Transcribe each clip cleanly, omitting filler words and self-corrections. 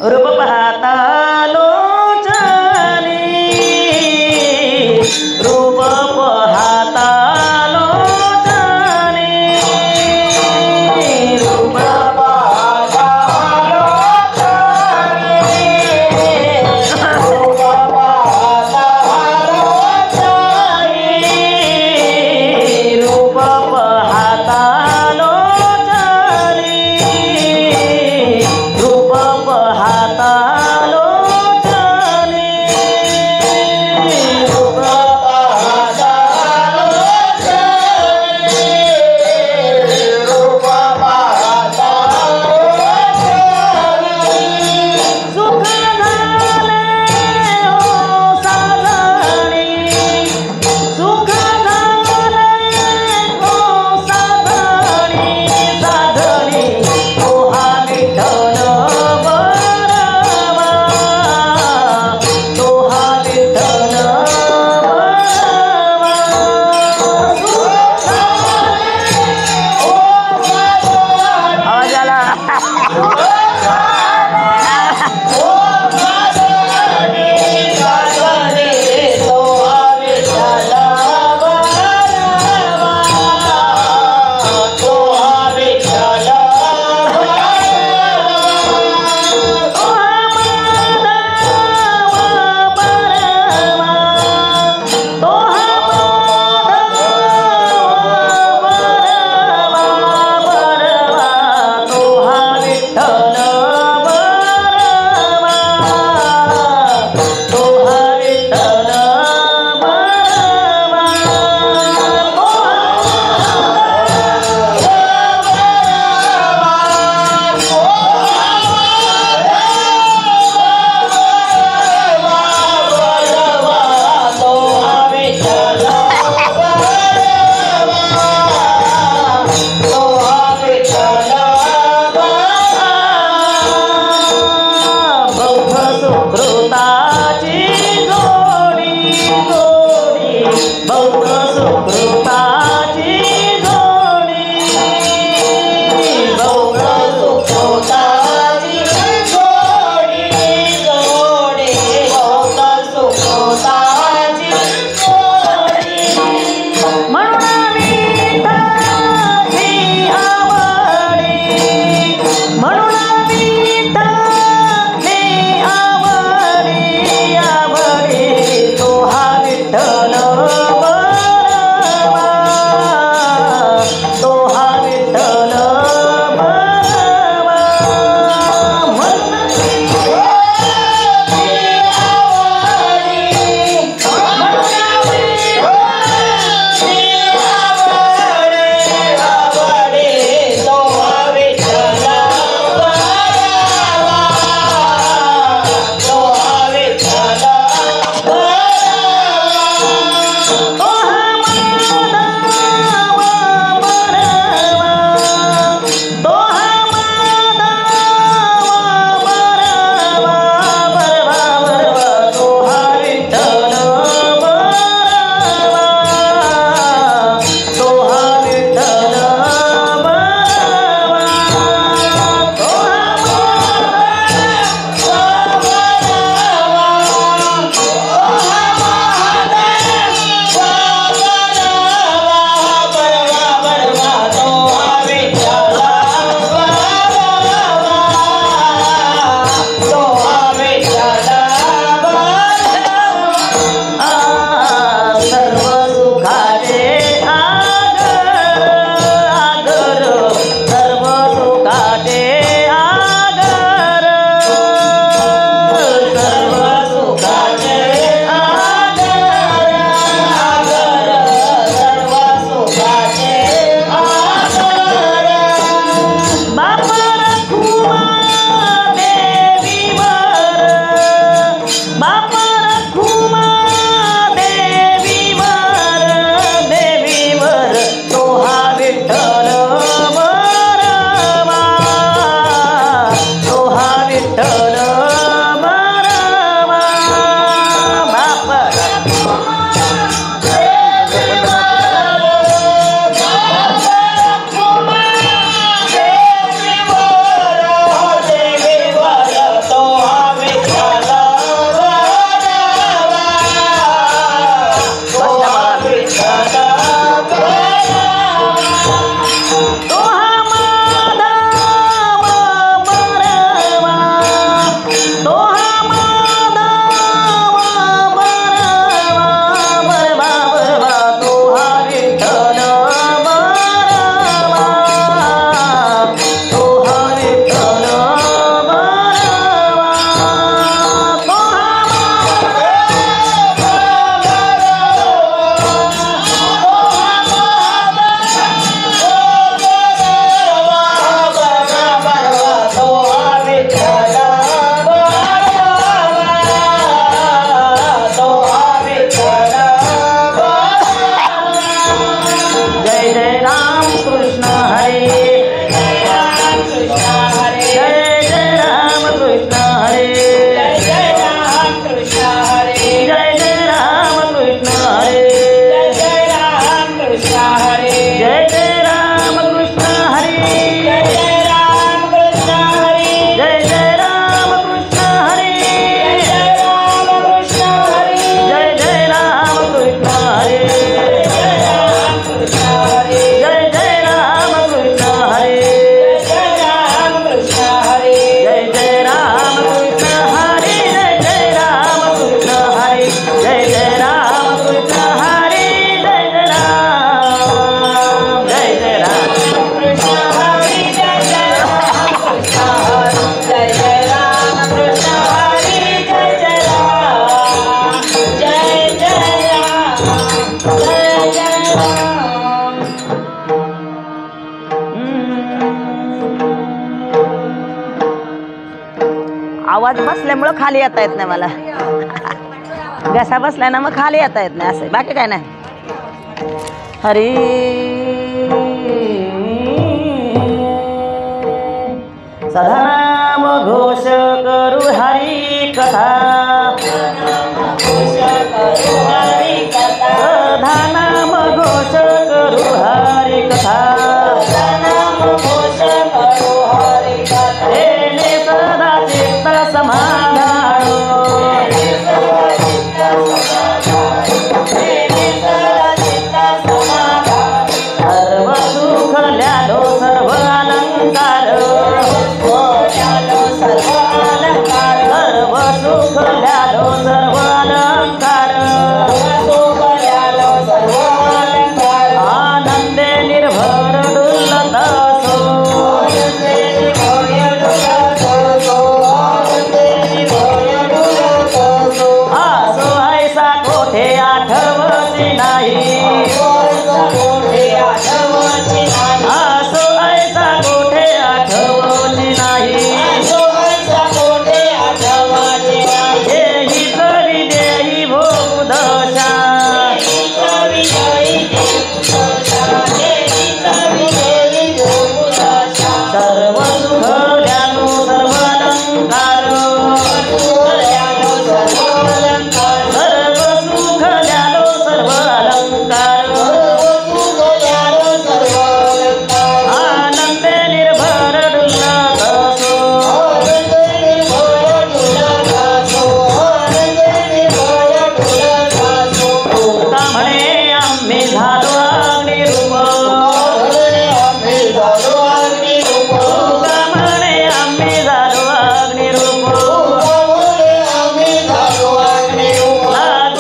रूप पाहता लोचनी रूप पाहता लोचनी रूप पाहता लोचनी रूप पाहता लोचनी रूप पाहता लोचनी रूप पाहता लोचनी रूप पाहता लोचनी रूप पाहता लोचनी सुख झाले हो साधणी सुख झाले हो साधणी साधणी तोहा विठ्ठल बरवा तोहा विठ्ठल बरवा सुख झाले हो साधणी आवाज आला विठ्ठल आवाज बसल्यामुळं खाली येता येत नाही मला. घसा बसलाय ना मग खाली येता येत नाही असं, बाकी काय नाही. हरी सदा नाम घोष करू हरी कथा, सदा नाम घोष करू हरी कथा, तेने सदा चित्त समाधान, सर्व सुख ल्यालो सर्व अलंकार, सर्व सुख ल्यालो सर्व अलंकार, आनंदे निर्भर डुलत असो, असो ऐसा कोठे आठवती नाही, असो ऐसा कोठे आठवती नाही, देही कवी देही भोग दशा, सर्व सुख ल्यालो सर्व अलंकार, सर्व सुख ल्यालो सर्व अलंकार, आनंदे निर्भर डुलत असो, तुका म्हणे आम्ही झालो अग्निरूप, तुका म्हणे आम्ही झालो अग्निरूप,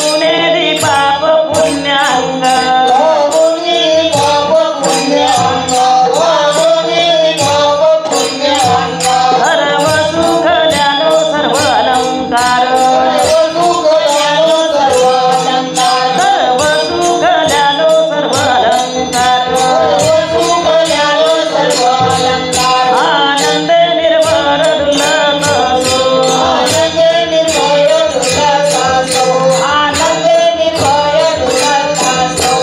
लागुने दीपाप पुण्यांग, सर्व सुख ल्यालो सर्व अलंकार, सर्व सुख ल्यालो सर्व अलंकार, आनंदे निर्भर डुलत असो,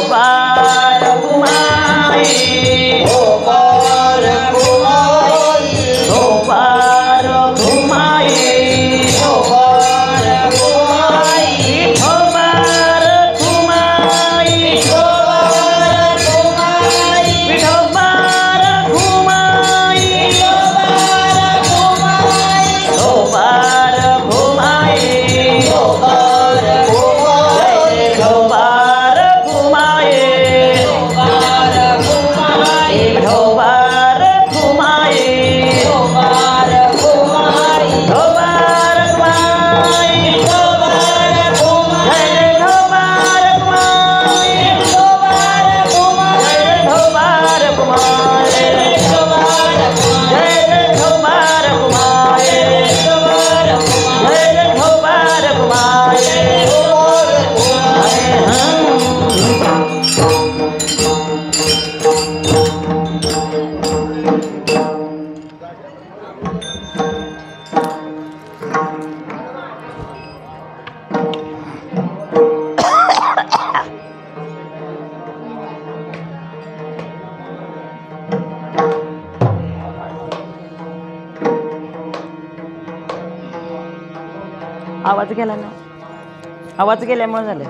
विठोबार कुमाई, विठोबार कुमाई, विठोबार कुमाई, विठोबार कुमाई, विठोबार कुमाई, जय विठोबार कुमाई, विठोबार कुमाई, विठोबार कुमाई, विठोबार कुमाई, जय विठोबार कुमाई, जय विठोबार कुमाई, जय विठोबार कुमाई, आवाज गेला ना, आवाज गेल्यामुळे झालं,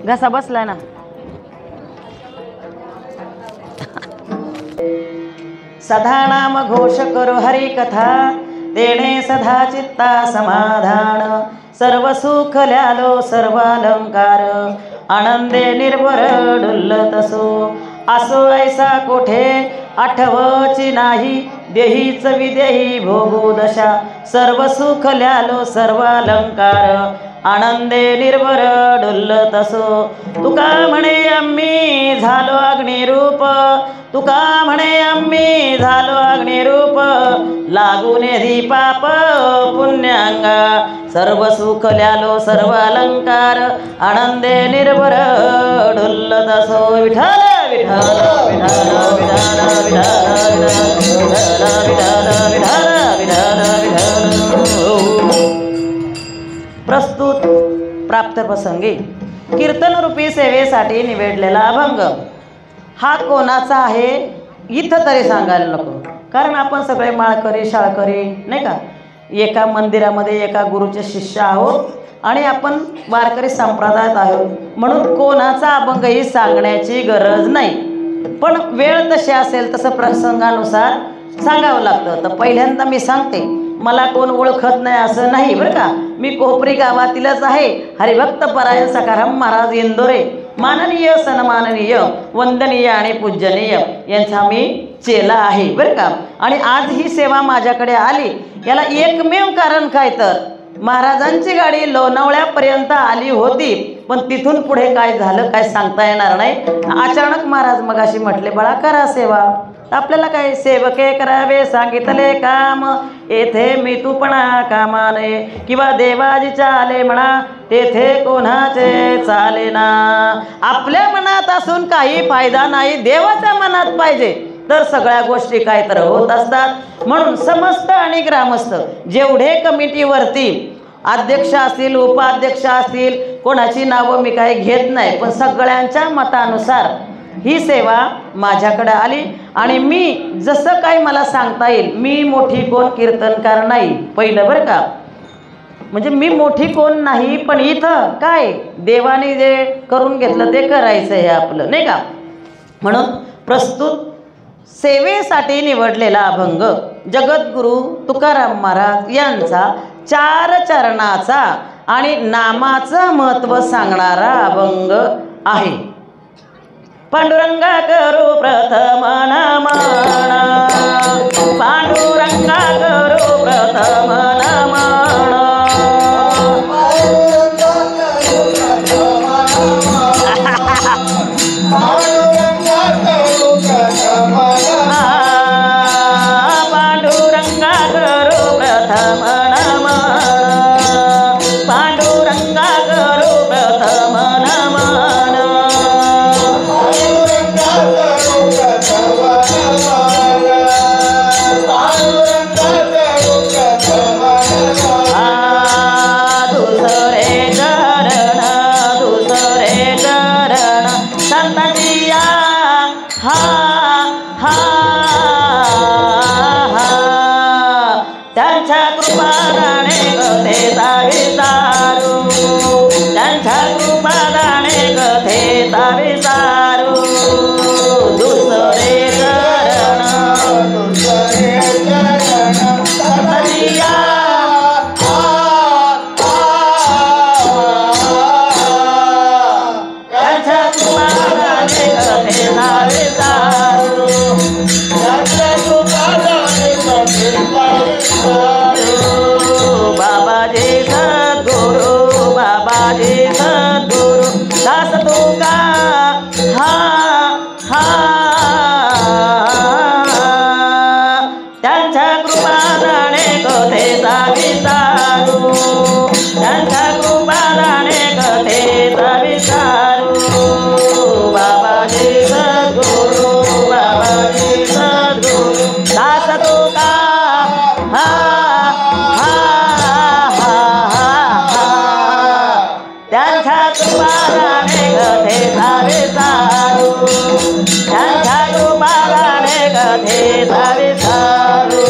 घसा बसलाय ना. सदा नाम घोष करो हरी कथा, तेणे सदा चित्ता समाधान, सर्व सुख ल्यालो सर्व अलंकार, आनंदे निर्भर डुलत असो, असो ऐसा कोठे आठवची नाही, देहीच विदेही भोगू दशा, सर्व सुख ल्यालो सर्व अलंकार, आनंदे निर्भर डुलत असो, तुका म्हणे आम्ही झालो अग्निरूप, तुका म्हणे आम्ही झालो अग्निरूप, लागुने दीपाप पुण्यांगा, सर्व सुख ल्यालो सर्व अलंकार, आनंदे निर्भर डुलत असो. विठ्ठल विठ्ठल विठ्ठल विठ्ठल विठ्ठल विठ्ठल विठ्ठल विठ्ठल विठ्ठल प्रसंगी कीर्तनरूपी सेवेसाठी निवडलेला अभंग हा कोणाचा आहे इथं तरी सांगायला नको, कारण आपण सगळे माळकरी शाळकरी नाही का, एका मंदिरामध्ये एका गुरुचे शिष्य आहोत आणि आपण वारकरी संप्रदायात आहोत, म्हणून कोणाचा अभंगही सांगण्याची गरज नाही। पण वेळ तशी असेल तसं प्रसंगानुसार सांगावं लागतं। तर पहिल्यांदा मी सांगते, मला कोण ओळखत नाही असं नाही बरं का, मी कोपरी गावातीलच आहे। हरिभक्त परायण सखाराम महाराज इंदोरे, माननीय सन्माननीय वंदनीय आणि पूजनीय यांचा मी चेला आहे बरं का। आणि आज ही सेवा माझ्याकडे आली याला एकमेव कारण काय तर महाराजांची गाडी लोणावळ्यापर्यंत आली होती, पण तिथून पुढे काय झालं काय सांगता येणार नाही। अचानक महाराज मगाशी म्हटले, बाळा करा सेवा। आपल्याला काय सेवके करावे सांगितले काम, येथे मी तूपणा कामा नये, किंवा देवाजीच्या आले म्हणा तेथे कोणाचे चाले ना। आपल्या मनात असून काही फायदा नाही, देवाच्या मनात पाहिजे तर सगळ्या गोष्टी काय तर होत असतात। म्हणून समस्त आणि ग्रामस्थ जेवढे कमिटीवरती अध्यक्ष असतील उपाध्यक्ष असतील, कोणाची नावं मी काही घेत नाही, पण सगळ्यांच्या मतानुसार ही सेवा माझ्याकडे आली। आणि मी जसं काही मला सांगता येईल, मी मोठी कोण कीर्तनकार नाही पहिलं बरं का, म्हणजे मी मोठी कोण नाही, पण इथं काय देवाने जे करून घेतलं ते करायचं आहे आपलं नाही का। म्हणून प्रस्तुत सेवेसाठी निवडलेला अभंग जगद्गुरु तुकाराम महाराज यांचा 4 चरणाचा आणि नामाचं महत्त्व सांगणारा अभंग आहे। पांडुरंगा करू प्रथम नमन, पांडुरंगा करू प्रथम नमन, पांडुरंगा करू प्रथम नमन, पांडुरंगा करू प्रथम नमन, दुसरे चरण संततिया हा हा हा, त्यांच्या कृपादाने कथेचा विचारू, त्यांच्या कृपादाने कथेचा विचारू, दुसरे चरण संततिया बाबाजी सद्गुरु, बाबाजी सद्गुरु दास तुका हा हा, त्यांच्या कृपादाने कथेचा विचारू, त्यांच्या कृपादाने कथेचा विचारू, बाबाजी सद्गुरु, बाबाजी सद्गुरु दास तुका हा हा हा हा, त्यांच्या कृपादाने कथेचा विचारू, त्यांच्या कृपादाने कथेचा विचारू।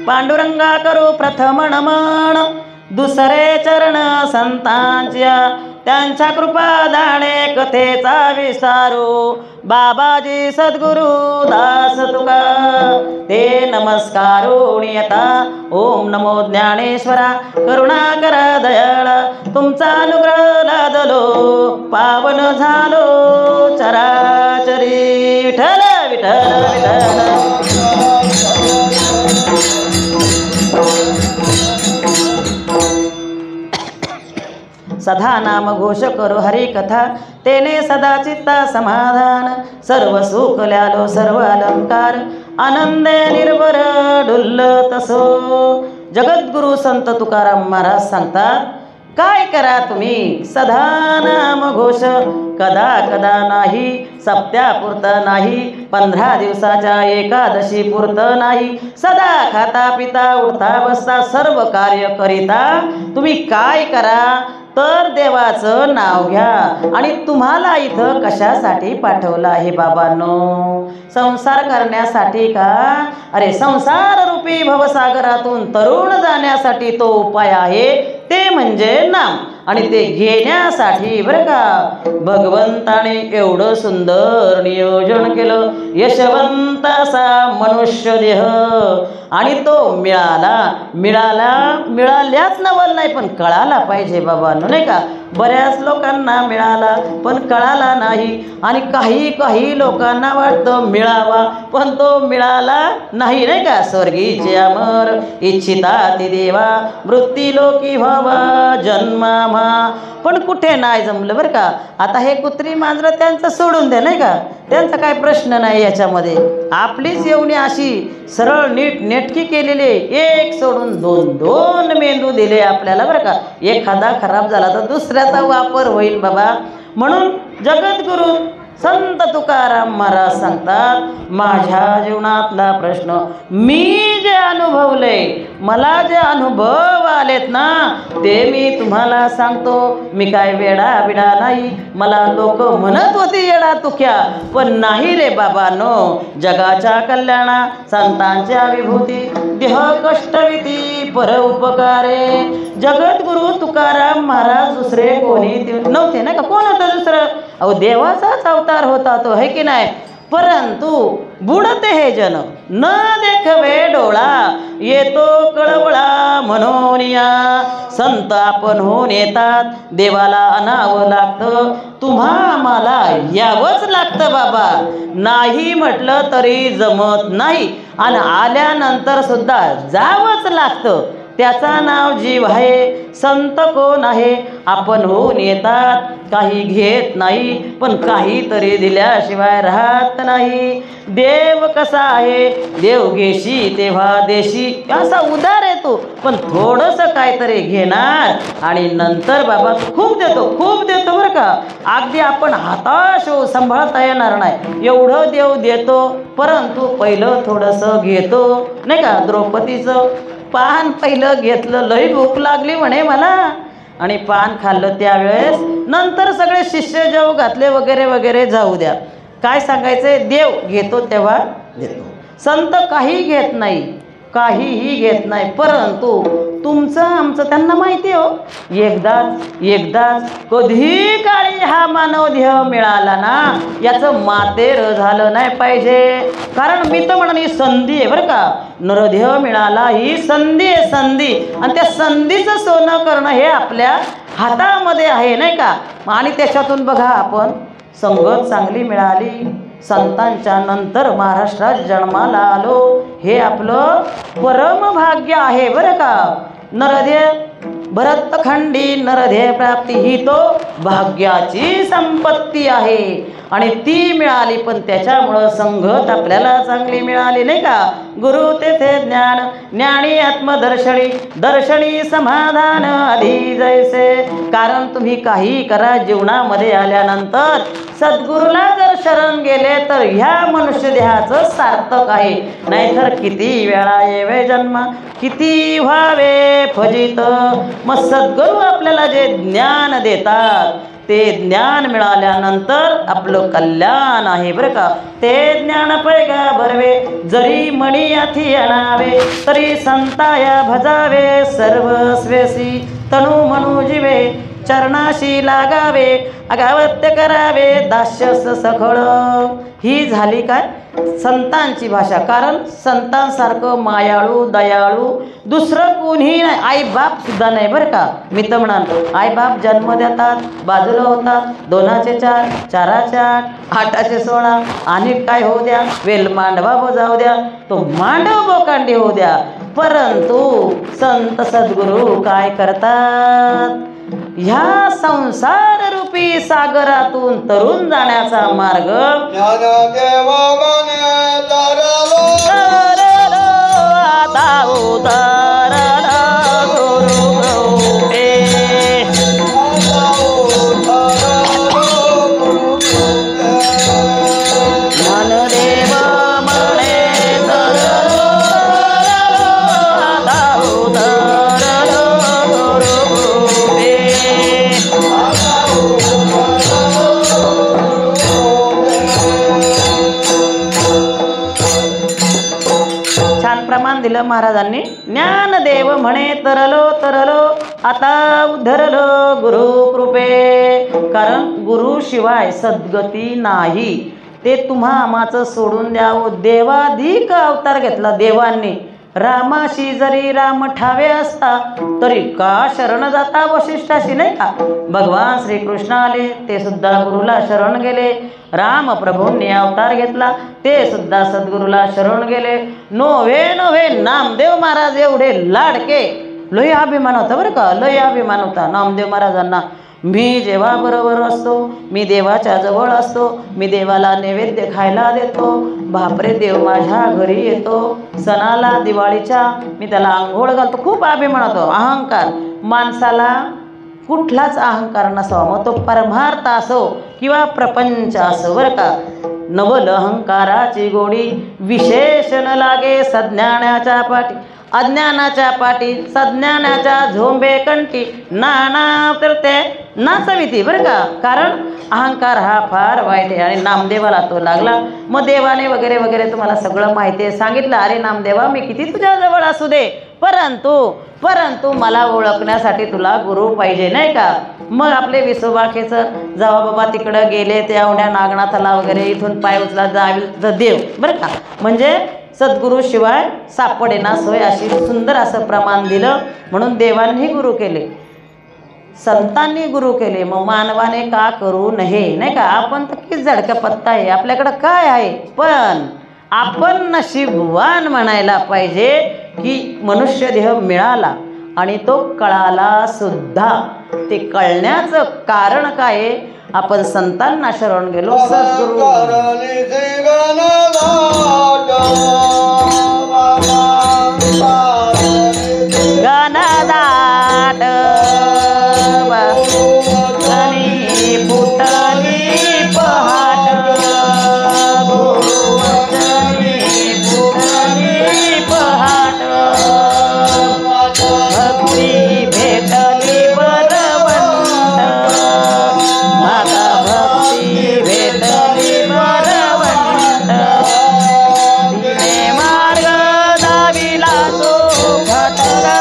पांडुरंगा करू प्रथम नमन, दुसरे चरण संतांच्या, त्यांच्या कृपादाने कथेचा विस्तारू, बाबाजी सद्गुरु दास तुका ते नमस्कारून येता। ओम नमो ज्ञानेश्वरा करुणाकर दयाळ, तुमचा अनुग्रह लादलो पावन झालो चराचरी, विठ्ठल विठ्ठल विठ्ठल। सदा नाम घोष करो हरी कथा तेने सदा चित्ता समाधान सर्व सुख ल्यालो सर्व अलंकार आनंदे निर्भर डुल्लतसो। जगद्गुरु संत तुकाराम महाराज सांगतात, काय करा तुम्ही सदा नाम घोष, कदा कदा नाही, सप्त्यापुरतं नाही, 15 दिवसाच्या एकादशी पुरतं नाही, सदा खाता पिता उठता बसता सर्व कार्य करिता तुम्ही काय करा तर देवाचं नाव घ्या। आणि तुम्हाला इथं कशासाठी पाठवलं आहे बाबांनो? संसार करण्यासाठी का? अरे संसार रूपी भवसागरातून तरुण जाण्यासाठी तो उपाय आहे, ते म्हणजे नाम। आणि ते घेण्यासाठी बरं का भगवंताने एवढं सुंदर नियोजन केलं, यशवंत असा मनुष्य देह। आणि तो मिळाल्याच नवल नाही, पण कळाला पाहिजे बाबांनो, नाही का? बऱ्याच लोकांना मिळाला पण कळाला नाही, आणि काही लोकांना वाटतं मिळावा पण तो मिळाला नाही, नाही का? स्वर्गीचे अमर इच्छिता ती देवा, वृत्ती लोकी व्हावा जन्मा, पण कुठे नाही जमलं बरं का। आता हे कुत्री मांजरं त्यांचं सोडून द्या, नाही का? त्यांचा काय प्रश्न नाही याच्यामध्ये। आपलीच येवणी अशी सरळ नीट नेटकी केलेली, एक सोडून दोन मेंदू दिले आपल्याला बरं का। एखादा खराब झाला तर दुसऱ्याचा वापर होईल बाबा। म्हणून जगद्गुरु संत तुकाराम महाराज सांगतात, माझ्या जीवनातला प्रश्न मी जे अनुभवले, मला जे अनुभव आलेत ना ते मी तुम्हाला सांगतो। मी काय वेडा नाही, मला लोक म्हणत होते येडा तुक्या, पण नाही रे बाबांनो। जगाच्या कल्याणा संतांच्या विभूती, देह कष्टविती पर उपकारे। जगद्गुरु तुकाराम महाराज दुसरे कोणी नव्हते, नाही का? कोण होतं दुसरं? अहो देवाचाच अवतार होता तो, है की नाही? परंतु बुडते हे जन न देखवे डोळा, येतो कळवळा म्हणून या। संत आपण होऊन येतात, देवाला अनावं लागतं, तुम्हा मला यावंच लागतं बाबा। नाही म्हटलं तरी जमत नाही, आणि आल्यानंतर सुद्धा जावंच लागतं। त्याचा नाव जीव आहे। संत कोण आहे? आपण होऊन येतात, काही घेत नाही, पण काहीतरी दिल्याशिवाय राहत नाही। देव कसा आहे? देव घेशी तेव्हा देशी, असा उदार येतो, पण थोडंसं काहीतरी घेणार आणि नंतर बाबा खूप देतो बरं का। अगदी आपण हताश हो, सांभाळता येणार नाही एवढं देव देतो, परंतु पहिलं थोडंसं घेतो, नाही का? द्रौपदीचं पान पहिलं घेतलं, लई भूक लागली म्हणे मला, आणि पान खाल्लं त्यावेळेस। नंतर सगळे शिष्य जेव घातले वगैरे वगैरे जाऊ द्या, काय सांगायचंय? देव घेतो तेव्हा देतो। संत काही घेत नाही, काहीही घेत नाही, परंतु तुमचं आमचं त्यांना माहिती हो। एकदाच कधी काळी हा मानव देह मिळाला ना, याचं मातेर झालं नाही पाहिजे। कारण मी तर म्हणून ही संधी आहे बरं का, नरदेह मिळाला ही संधी आहे, संधी। आणि त्या संधीचं सोनं करणं हे आपल्या हातामध्ये आहे, नाही का? आणि त्याच्यातून बघा आपण संगत चांगली मिळाली, संतांच्या नंतर महाराष्ट्रात जन्माला आलो, हे आपलं परम भाग्य आहे बरं का। नरदेह भरतखंडी नरदेह प्राप्ती ही तो भाग्याची संपत्ती आहे, आणि ती मिळाली, पण त्याच्यामुळं संगत आपल्याला चांगली मिळाली, नाही का? गुरु तेथे ज्ञान, ज्ञानी आत्मदर्शनी, दर्शनी समाधान आधी जैसे। कारण तुम्ही काही करा, जीवनामध्ये आल्यानंतर सद्गुरूला जर शरण गेले तर ह्या मनुष्य देहाचं सार्थक आहे। नाहीतर किती वेळा येवे जन्म, किती व्हावे फजित। मग सद्गुरू आपल्याला जे ज्ञान देतात ते ज्ञान मिळाल्यानंतर आपलं कल्याण आहे बरं का। ते ज्ञान पैगा भरवे, जरी मणी याथी आणावे, तरी संताया भजावे सर्वस्वेसी। तनु मनु जीवे चरणाशी लागावे, अगावत्य करावे दास्यस सखळ। ही झाली काय संतांची भाषा। कारण संतांसारखं मायाळू दयाळू दुसरं कोणीही नाही, आई बाप सुद्धा नाही बरं का। मी तर म्हणाल आई बाप जन्म देतात, बाजूला होतात, 2चे 4, 4चे 8, 8चे 16, आणि काय होऊ द्या, वेल मांडवा जाऊ द्या, तो मांडव बोकांडी होऊ द्या, परंतु संत सद्गुरू काय करतात? ह्या संसार रूपी सागरातून तरुण जाण्याचा मार्ग ज्ञानदेव म्हणे तरलो आता उतरला गुरुकृपे. ज्ञानदेव म्हणे तरलो आता उतरला गुरुकृपे. छान प्रमाण दिलं महाराजांनी. ज्ञानदेव म्हणे तरलो तरलो आता उद्धरलो गुरु कृपे. कारण गुरु शिवाय सद्गती नाही. ते तुम्हा आमाचं सोडून द्यावं. देवाधिक अवतार घेतला देवांनी. रामाशी जरी राम ठावे असता तरी का शरण जाता वशिष्ठाशी, नाही का. भगवान श्रीकृष्ण आले ते सुद्धा गुरुला शरण गेले. राम प्रभूंनी अवतार घेतला ते सुद्धा सद्गुरूला शरण गेले. नोव्हे नोव्हे नामदेव महाराज एवढे लाडके. लय अभिमान होता बरं का, लय अभिमान होता नामदेव महाराजांना. मी जेव्हा बरोबर असतो, मी देवाच्या जवळ असतो, मी देवाला नैवेद्य खायला देतो, बापरे देव माझ्या घरी येतो, सणाला दिवाळीच्या मी त्याला आंघोळ घालतो. खूप अभिमान होतो. अहंकार माणसाला कुठलाच अहंकार नसावा, मग तो परमार्थ असो किंवा प्रपंच असो बरं का. नवल अहंकाराची गोडी विशेषण लागे सज्ञानाच्या पाठी. अज्ञानाच्या पाठी सज्ञानाच्या झोंबे कंठी नाना तर ते नाचविती बरं का. कारण अहंकार हा फार वाईट आहे आणि नामदेवाला तो लागला. मग देवाने वगैरे वगैरे तुम्हाला सगळं माहिती आहे सांगितलं. अरे नामदेवा मी किती तुझ्याजवळ असू दे परंतु मला ओळखण्यासाठी तुला गुरु पाहिजे, नाही का. मग आपले विसोबाखेचं जेव्हा बाबा तिकडं गेले ते औंढ्या नागनाथाला वगैरे इथून पाय उचला जाईल देव बरं का. म्हणजे सद्गुरू शिवाय सापडेना सोय अशी सुंदर असं प्रमाण दिलं. म्हणून देवांनी गुरु केले, संतांनी गुरु केले. मग मानवाने का करू नये, नाही का. आपण तर किती झडका पत्ता आहे, आपल्याकडं काय आहे. पण आपण नशीबवान म्हणायला पाहिजे की मनुष्य देह मिळाला आणि तो कळाला सुद्धा. ते कळण्याचं कारण काय आहे. आपण संतांना शरण गेलो. सद्गुरू गानदाट वचनी फुटली पहाट. वचनी फुटली पहाट. भक्ती भेटली बरवंत. माता भक्ती भेटली बरवंत. तिने मार्ग दाविला तो खटला.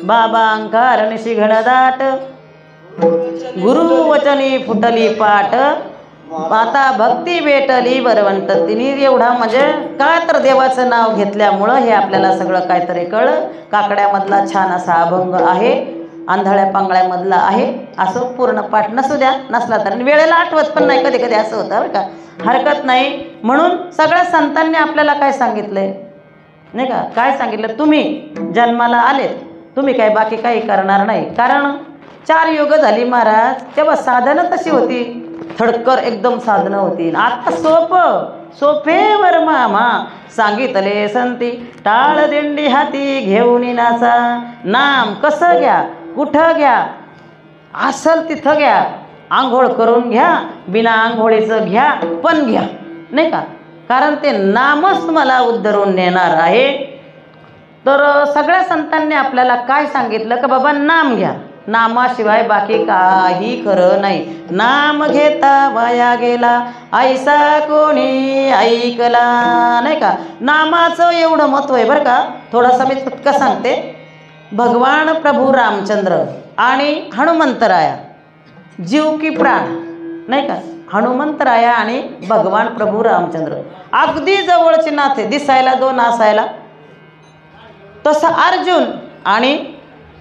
बाबा अंकार निशी घनदाट. गुरु वचनी फुटली पाट. आता भक्ती भेटली बरवंत. तिने एवढा म्हणजे काय तर देवाचं नाव घेतल्यामुळं हे आपल्याला सगळं काहीतरी कळलं. काकड्यामधला छान असा अभंग आहे, आंधळ्या पांगळ्यामधला आहे. असं पूर्ण पाठ नसू द्या, नसला तर वेळेला आठवत पण नाही, कधी कधी असं होतं बरं का. हरकत नाही. म्हणून सगळ्या संतांनी आपल्याला काय सांगितलंय, नाही का. काय सांगितलं, तुम्ही जन्माला आलेत, तुम्ही काय बाकी काही करणार नाही. कारण 4 युग झाली महाराज, तेव्हा साधनं तशी होती, थडकर एकदम साधनं होती. आता सोपेवर मामा सांगितले संती. टाळ दिंडी हाती घेऊन नाचा. नाम कसं घ्या, कुठं घ्या, असल तिथं घ्या. आंघोळ करून घ्या, बिना आंघोळीचं घ्या, पण घ्या, नाही का. कारण ते नामच तुम्हाला उद्धरून नेणार आहे. तर सगळ्या संतांनी आपल्याला काय सांगितलं का बाबा नाम घ्या. नामाशिवाय बाकी काही खरं नाही. नाम घेता वाया गेला ऐसा कोणी ऐकला, नाही का. नामाचं एवढं महत्त्व आहे बरं का. थोडासा मी पटकन सांगते. भगवान प्रभू रामचंद्र आणि हनुमंतराया, जीव की प्राण, नाही का. हनुमंतराया आणि भगवान प्रभू रामचंद्र अगदी जवळचे नाते, दिसायला दोन असायला. तसं अर्जुन आणि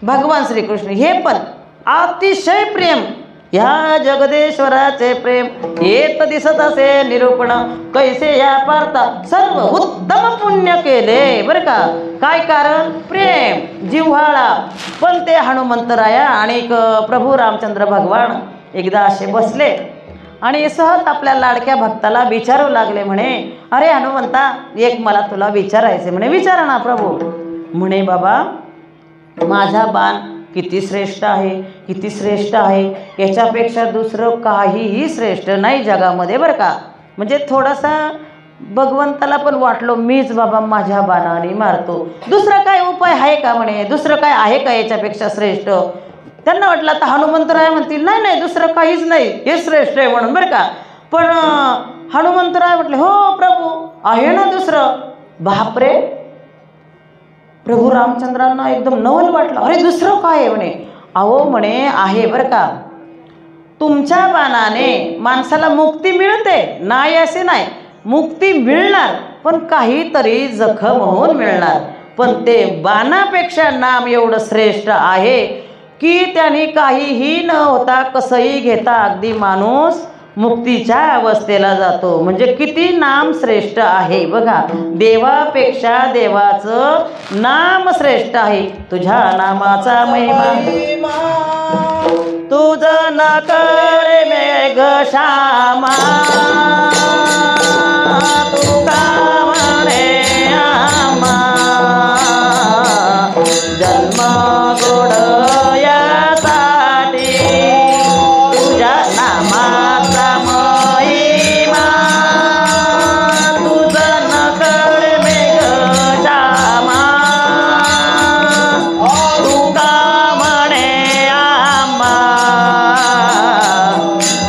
भगवान श्रीकृष्ण हे पण अतिशय प्रेम. ह्या जगदेश्वराचे प्रेम येत दिसत असे निरूपण, कैसे या पार्था सर्व उत्तम पुण्य केले, बरं का. काय कारण? प्रेम, जिव्हाळा. पण ते हनुमंतराया आणि प्रभू रामचंद्र भगवान एकदा असे बसले आणि सहज आपल्या लाडक्या भक्ताला विचारू लागले. म्हणे, अरे हनुमंता, एक मला तुला विचारायचे. म्हणे, विचारा ना प्रभू. म्हणे, बाबा माझा बाण किती श्रेष्ठ आहे, किती श्रेष्ठ आहे. याच्यापेक्षा दुसरं काहीही श्रेष्ठ नाही जगामध्ये, बरं का. म्हणजे थोडासा भगवंताला पण वाटलो, मीच बाबा माझ्या बाणाने मारतो. दुसरा काय उपाय आहे का? म्हणे, दुसरं काय आहे का याच्यापेक्षा श्रेष्ठ? त्यांना वाटलं आता हनुमंतराय म्हणतील, नाही नाही दुसरं काहीच नाही, हे श्रेष्ठ आहे म्हणून, बरं का. पण हनुमंतराय म्हटले, हो प्रभू आहे ना दुसरं. बापरे, प्रभू रामचंद्रांना एकदम नवल वाटलं. अरे दुसरं काय आहे? म्हणे, अहो म्हणे आहे बरं का. तुमच्या बाणाने माणसाला मुक्ती मिळते, नाही असे नाही, मुक्ती मिळणार, पण काहीतरी जखम होऊन मिळणार. पण ते बाणापेक्षा नाम एवढं श्रेष्ठ आहे की त्याने काहीही न होता कसंही घेता अगदी माणूस मुक्तीच्या अवस्थेला जातो. म्हणजे किती नाम श्रेष्ठ आहे बघा. देवापेक्षा देवाचं नाम श्रेष्ठ आहे. तुझ्या नामाचा महिमा तुझं न कळे मेघ श्यामा, तू का म्हणे आम्हा जन्म गोड यासाठी, तुझ्या नामाचा महिमा तुझं न कळे मेघ श्यामा, तू का म्हणे आम्हा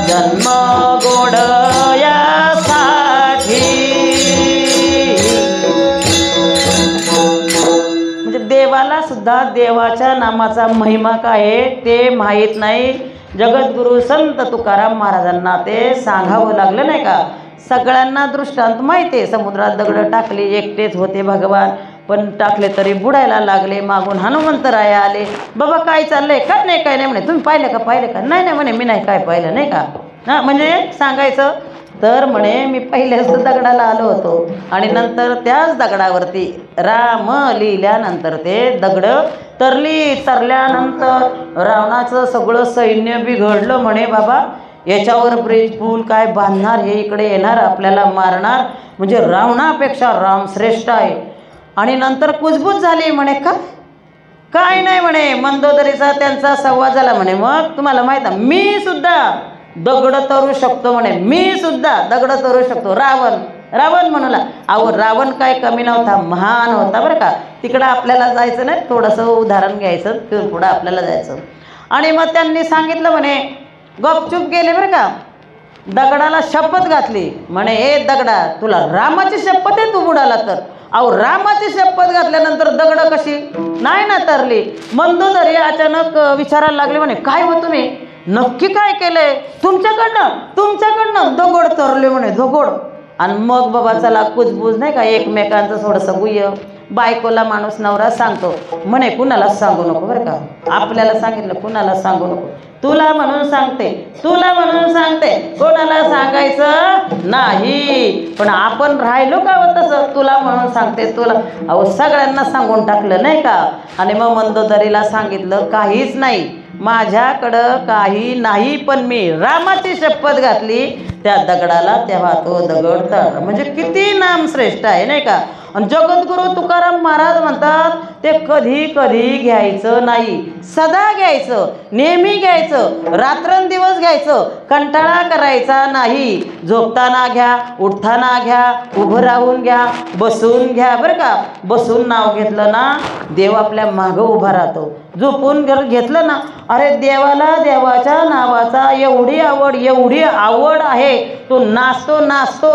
जन्म गोड यासाठी. म्हणजे देवाला सुद्धा देवाच्या नामाचा महिमा काय आहे ते माहीत नाही. जगद्गुरु संत तुकाराम महाराजांना ते सांगावं लागलं, नाही का. सगळ्यांना दृष्टांत माहिती आहे. समुद्रात दगडं टाकली, एकटेच होते भगवान, पण टाकले तरी बुडायला लागले. मागून हनुमंतराय आले, बाबा काय चाललंय? काय नाही काय नाही. म्हणे, तुम्ही पाहिलं का? पाहिलं का? नाही नाही म्हणे, मी नाही काय पाहिलं, नाही का. हां म्हणजे सांगायचं तर म्हणे, मी पहिल्याच दगडाला आलो होतो आणि नंतर त्याच दगडावरती राम लिहिल्यानंतर ते दगड तरली. तरल्यानंतर रावणाचं सगळं सैन्य बिघडलं. म्हणे, बाबा याच्यावर ब्रिज पूल काय बांधणार, हे इकडे येणार आपल्याला मारणार, म्हणजे रावणापेक्षा राम श्रेष्ठ आहे. आणि नंतर कुजबूज झाली. म्हणे, का काय नाही म्हणे, मंदोदरीचा त्यांचा संवाद झाला. म्हणे, मग तुम्हाला माहीत आहे मी सुद्धा दगड तरू शकतो. म्हणे, मी सुद्धा दगड तरू शकतो. रावण म्हणूला, अहो रावण काय कमी नव्हता, महान होता बरं का. तिकडं आपल्याला जायचं नाही, थोडंसं उदाहरण घ्यायचं, तिथून पुढं आपल्याला जायचं. आणि मग त्यांनी सांगितलं, म्हणे गपचूप गेले बरं का. दगडाला शपथ घातली. म्हणे, ए दगडा, तुला रामाची शपथ आहे, तू बुडाला तर. अहो रामाची शपथ घातल्यानंतर दगड कशी नाही ना तरली. मंदोदरी अचानक विचारायला लागले. म्हणे, काय हो तुम्ही नक्की काय केलंय? तुमच्याकडनं दगड तरले म्हणे, दगड. आणि मग बाबा चला कुजबूज, नाही का, एकमेकांचं थोडंसं गुह्य. बायकोला माणूस नवरा सांगतो. म्हणे, कुणालाच सांगू नको बरं का. आपल्याला सांगितलं कुणाला सांगू नको, तुला म्हणून सांगते, तुला म्हणून सांगते, कोणाला सांगायचं नाही. पण आपण राहिलो का हो तसं, तुला म्हणून सांगते, तुला. अहो सगळ्यांना सांगून टाकलं, नाही का. आणि मग मंदोदरीला सांगितलं, काहीच नाही माझ्याकडं, काही नाही, पण मी रामाची शपथ घातली त्या दगडाला, तेव्हा तो दगड तळला. म्हणजे किती नाम श्रेष्ठ आहे, नाही का. आणि जगद्गुरू तुकाराम महाराज म्हणतात ते कधी कधी घ्यायचं नाही, सदा घ्यायचं, नेहमी घ्यायचं, रात्रंदिवस घ्यायचं, कंटाळा करायचा नाही. झोपताना घ्या, उठताना घ्या, उभं राहून घ्या, बसून घ्या. बरं का, बसून नाव घेतलं ना देव आपल्या मागं उभा राहतो. झोपून घेतलं ना, अरे देवाला देवाच्या नावाचा एवढी आवड आहे, तो नाचतो.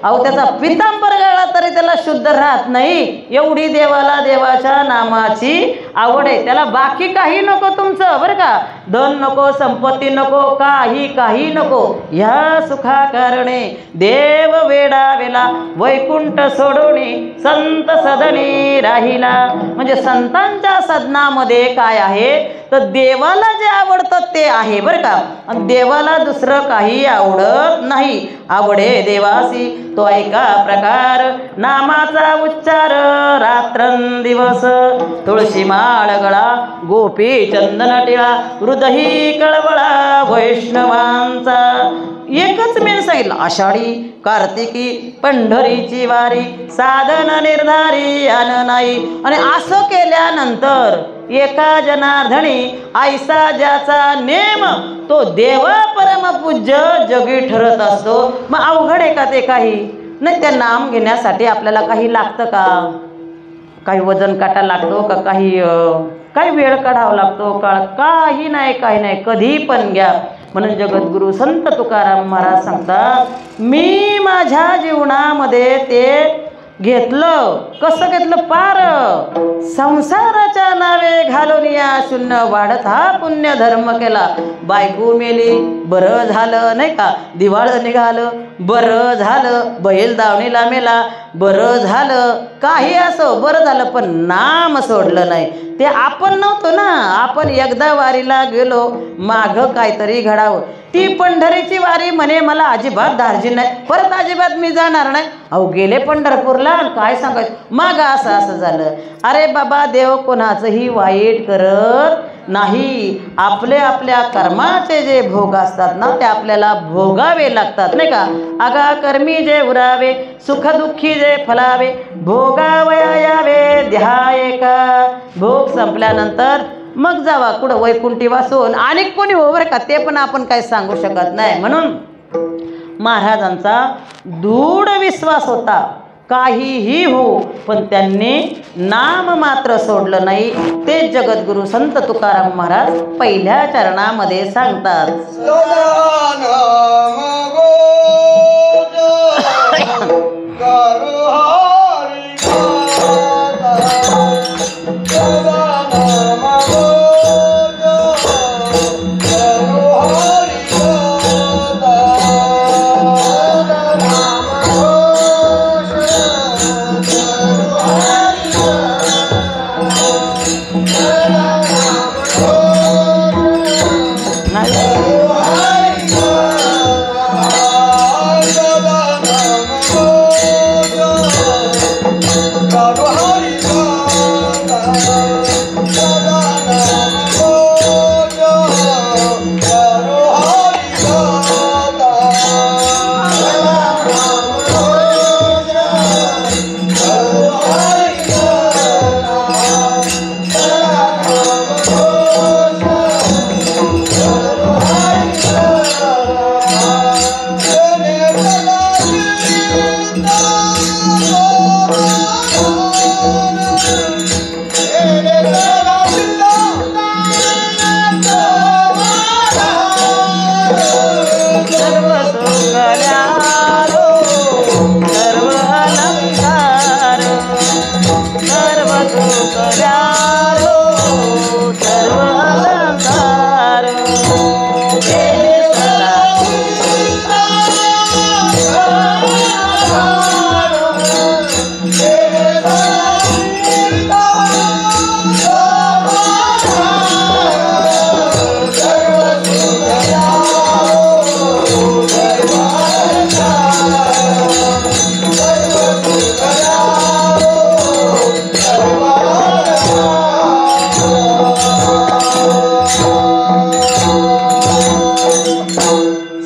अहो त्याचा पितांबर गळला तरी त्याला शुद्ध राहत नाही, एवढी देवाला देवाच्या नामाची आवड आहे. त्याला बाकी काही नको तुमचं, बरं का, धन नको, संपत्ती नको, काही नको. ह्या सुखा कारणे देव वेडा वेला, वैकुंठ सोडोनी संत सदनी राहिला. म्हणजे संतांच्या सदनामध्ये काय आहे तर देवाला जे आवडतं ते आहे, बरं का. आणि देवाला दुसरं काही आवडत नाही. आवडे देवासी तो ऐका प्रकार, नामाचा उच्चार रात्रंदिवस. तुळशी माळ गळा, गोपी चंदन टिळा, हृदयी कळवळा वैष्णवांचा. एकच मी सांगितलं, आषाढी कार्तिकी पंढरीची वारी, साधन निर्धारी आन नाही. आणि असं केल्यानंतर एका जनार्दनी ऐसा ज्याचा नेम, तो देव परमपूज्य जगी ठरत असतो. मग अवघड आहे का ते काही नाही. त्या नाम घेण्यासाठी आपल्याला काही लागतं का? काही वजन काटा लागतो का? काही वेळ काढावा लागतो का? काही नाही. कधी पण घ्या. म्हणून जगद्गुरू संत तुकाराम महाराज सांगतात, मी माझ्या जीवनामध्ये ते घेतलं. कसं घेतलं? पार संसाराच्या नावे घालून या शून्य वाढत हा पुण्य धर्म केला. बायको मेली, बरं झालं नाही का, दिवाळ निघालं, बरं झालं, बैल दावणीला मेला, बरं झालं, काही असो बरं झालं, पण नाम सोडलं नाही. ते आपण नव्हतो ना, आपण एकदा वारीला गेलो, मागं काहीतरी घडावं. ती पंढरीची वारी म्हणे मला अजिबात धार्जिन नाही, परत अजिबात मी जाणार नाही. अहो गेले पंढरपूरला, काय सांगायचं, मागं असं झालं. अरे बाबा, देव कोणाचंही वाईट करत नाही. आपल्या कर्माचे जे भोग असतात ना ते आपल्याला भोगावे लागतात नाही का. आगा कर्मी जे उरावे, सुखदुःखी जे फलावे, भोगावया यावे ध्याये का. भोग संपल्यानंतर मग जावा कुठं वैकुंठी वासून, आणि कोणी हो बरं का, ते पण आपण काही सांगू शकत नाही. म्हणून महाराजांचा दृढ विश्वास होता, काहीही हो पण त्यांनी नाम मात्र सोडलं नाही. ते जगद्गुरू संत तुकाराम महाराज पहिल्या चरणामध्ये सांगतात,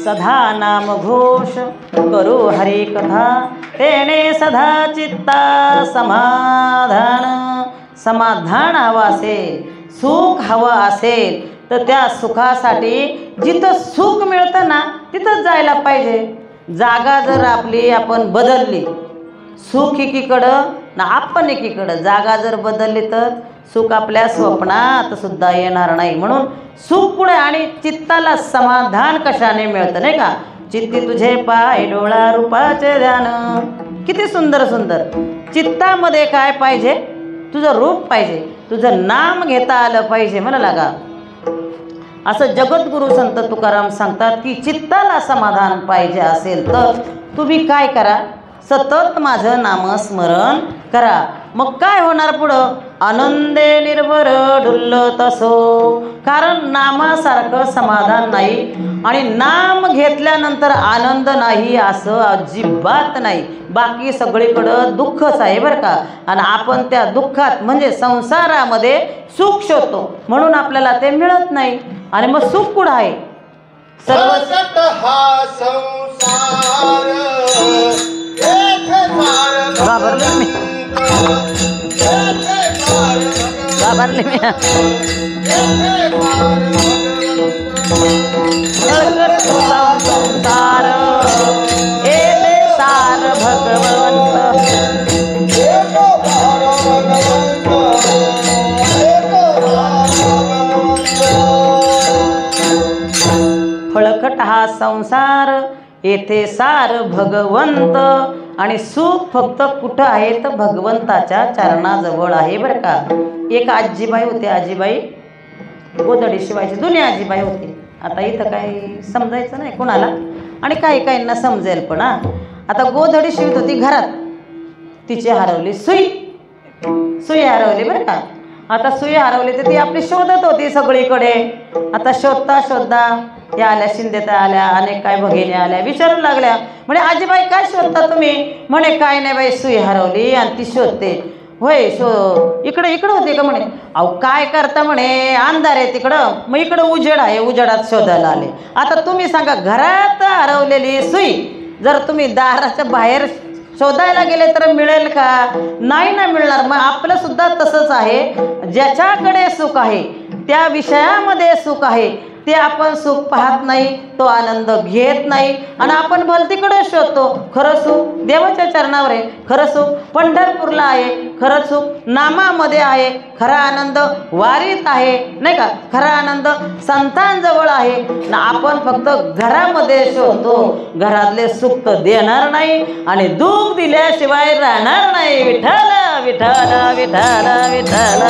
सदा नाम घोष करो हरे कथा, तेने सदा चित्ता समाधान. समाधान हवं असेल, सुख हवं असेल तर त्या सुखासाठी जिथं सुख मिळतं ना तिथंच जायला पाहिजे. जागा जर आपली आपण बदलली, सुख एकीकडं ना आपण एकीकडं, जागा जर बदलली तर सुख आपल्या स्वप्नात सुद्धा येणार नाही. म्हणून सुख पुढे आणि चित्ताला समाधान कशाने मिळतं नाही का. चित्ती तुझे पाय डोळा रूपाचे ध्यान. किती सुंदर सुंदर. चित्तामध्ये काय पाहिजे, तुझं रूप पाहिजे, तुझं नाम घेता आलं पाहिजे म्हणा लागा. असं जगद्गुरु संत तुकाराम सांगतात की चित्ताला समाधान पाहिजे असेल तर तुम्ही काय करा, सतत माझं नामस्मरण करा. मग काय होणार पुढं, आनंदे निर्भर डुल्लत असो. कारण नामासारखं समाधान नाही आणि नाम घेतल्यानंतर आनंद नाही असं अजिबात नाही. बाकी सगळीकडं दुःखच आहे बरं का. आणि आपण त्या दुःखात म्हणजे संसारामध्ये सुख शोधतो म्हणून आपल्याला ते मिळत नाही. आणि मग सुख कुठं आहे, सर्वसट हा संसार घाबरले मी, घाबरले मी. संसार येते सार भगवंत. फळकट हा संसार येथे सार भगवंत. आणि सुख फक्त कुठं आहे तर भगवंताच्या चरणाजवळ आहे बरं का. एक आजीबाई होती, आजीबाई गोधडी शिवायची, जुनी आजीबाई होती. आता इथं काही समजायचं नाही कोणाला आणि काही काहींना समजेल पण. आता गोधडी शिवत होती घरात, तिची हरवली सुई, सुई हरवली बरं का. आता सुई हरवली तर ती आपली शोधत होती सगळीकडे. आता शोधता शोधता या आल्या, शिंदेता आल्या, अनेक काय भगिनी आल्या, विचारू लागल्या म्हणे आजीबाई काय शोधता तुम्ही. म्हणे काय नाही बाई, सुई हरवली आणि ती शोधते. होय इकडे होते का म्हणे. अहो काय करता म्हणे, अंधार आहे तिकडं, मग इकडं उजेड आहे, उजेडात शोधायला आले. आता तुम्ही सांगा, घरात हरवलेली सुई जर तुम्ही दाराच्या बाहेर शोधायला गेले तर मिळेल का, नाही ना मिळणार. मग आपलं सुद्धा तसंच आहे. ज्याच्याकडे सुख आहे, त्या विषयामध्ये सुख आहे, ते आपण सुख पाहत नाही, तो आनंद घेत नाही आणि आपण भलतीकडे शोधतो. खरं सुख देवाच्या चरणावर आहे, खरं सुख पंढरपूरला आहे, खरं सुख नामामध्ये आहे, खरा आनंद वारीत आहे नाही का, खरा आनंद संतांजवळ आहे. ना आपण फक्त घरामध्ये शोधतो. घरातले सुख तर देणार नाही आणि दुःख दिल्याशिवाय राहणार नाही. विठ्ठल विठ्ठल विठ्ठल विठ्ठल विठ्ठल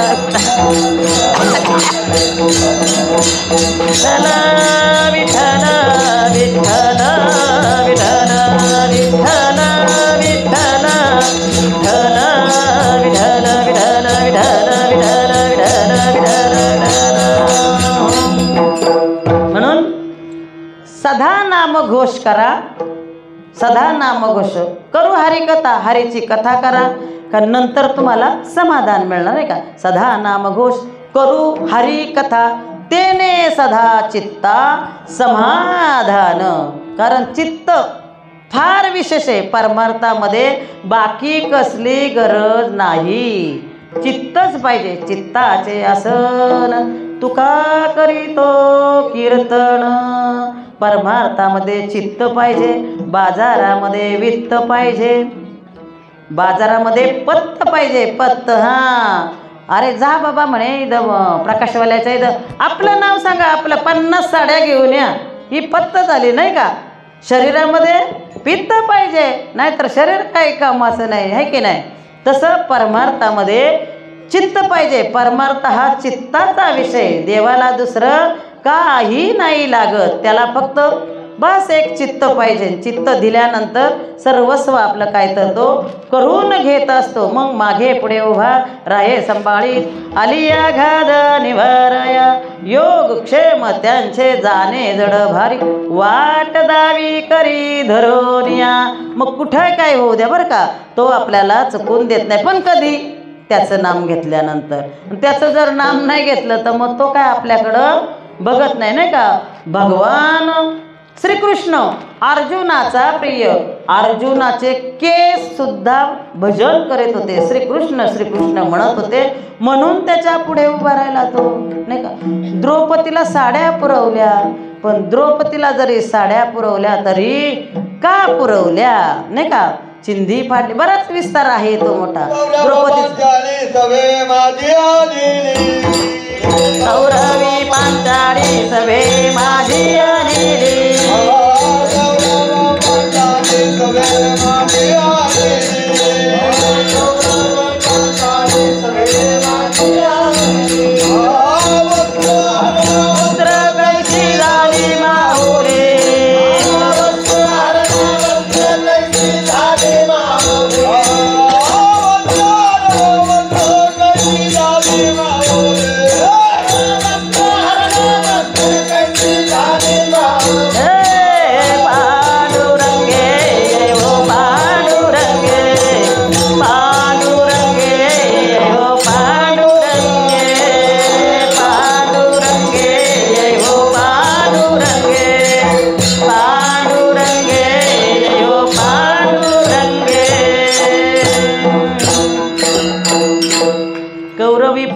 विठ्ठल विठ्ठल विठ्ठल विठ्ठल विठ्ठल विठ्ठल विठ्ठल विठ्ठल विठ्ठल विठ्ठल विठ्ठल. म्हणून सदा नाम घोष करा, सदा नाम घोष करू हरिकथा, हरीची कथा करा का नंतर तुम्हाला समाधान मिळणार आहे का. सदा नाम घोष करू हरी कथा, तेने सदा चित्ता समाधान. कारण चित्त फार विशेष आहे परमार्थामध्ये, बाकी कसली गरज नाही, चित्तच पाहिजे. चित्ताचे आसन तुका करीतो कीर्तन. परमार्थामध्ये चित्त पाहिजे, बाजारामध्ये वित्त पाहिजे, बाजारामध्ये पत्त पाहिजे, पत्त. हां अरे जा बाबा म्हणे इथं प्रकाशवाल्याच्या इथं आपलं नाव सांगा, आपलं 50 साड्या घेऊन या, ही पत्त झाली नाही का. शरीरामध्ये पित्त पाहिजे, नाहीतर शरीर काही कामाचं नाही आहे की नाही. तसं परमार्थामध्ये चित्त पाहिजे. परमार्थ हा चित्ताचा विषय. देवाला दुसरं काही नाही लागत, त्याला फक्त बस एक चित्त पाहिजे. चित्त दिल्यानंतर सर्वस्व आपलं काय तर तो करून घेत असतो. मग मागे पुढे उभा राहे संभाळीत, आलिया घाद निवारया, योग क्षेम त्यांचे जाणे जड भारी, वाट दावी करी धरोनिया. मग कुठं काय होऊ द्या बरं का, तो आपल्याला चुकून देत नाही. पण कधी, त्याचं नाम घेतल्यानंतर. त्याचं जर नाम नाही घेतलं तर मग तो काय आपल्याकडं बघत नाही नाही का. भगवान श्रीकृष्ण अर्जुनाचा प्रिय, अर्जुनाचे केस सुद्धा भजन करीत होते, श्रीकृष्ण श्रीकृष्ण म्हणत होते, म्हणून त्याच्या पुढे उभा राहिला तो, नाही का. द्रौपदीला साड्या पुरवल्या, पण द्रौपदीला जरी साड्या पुरवल्या तरी का पुरवल्या, नाही का. चिंधी फाटली, बराच विस्तार आहे तो मोठा. द्रौपदी कौरवी पांचाळी सभे माझी आलेली,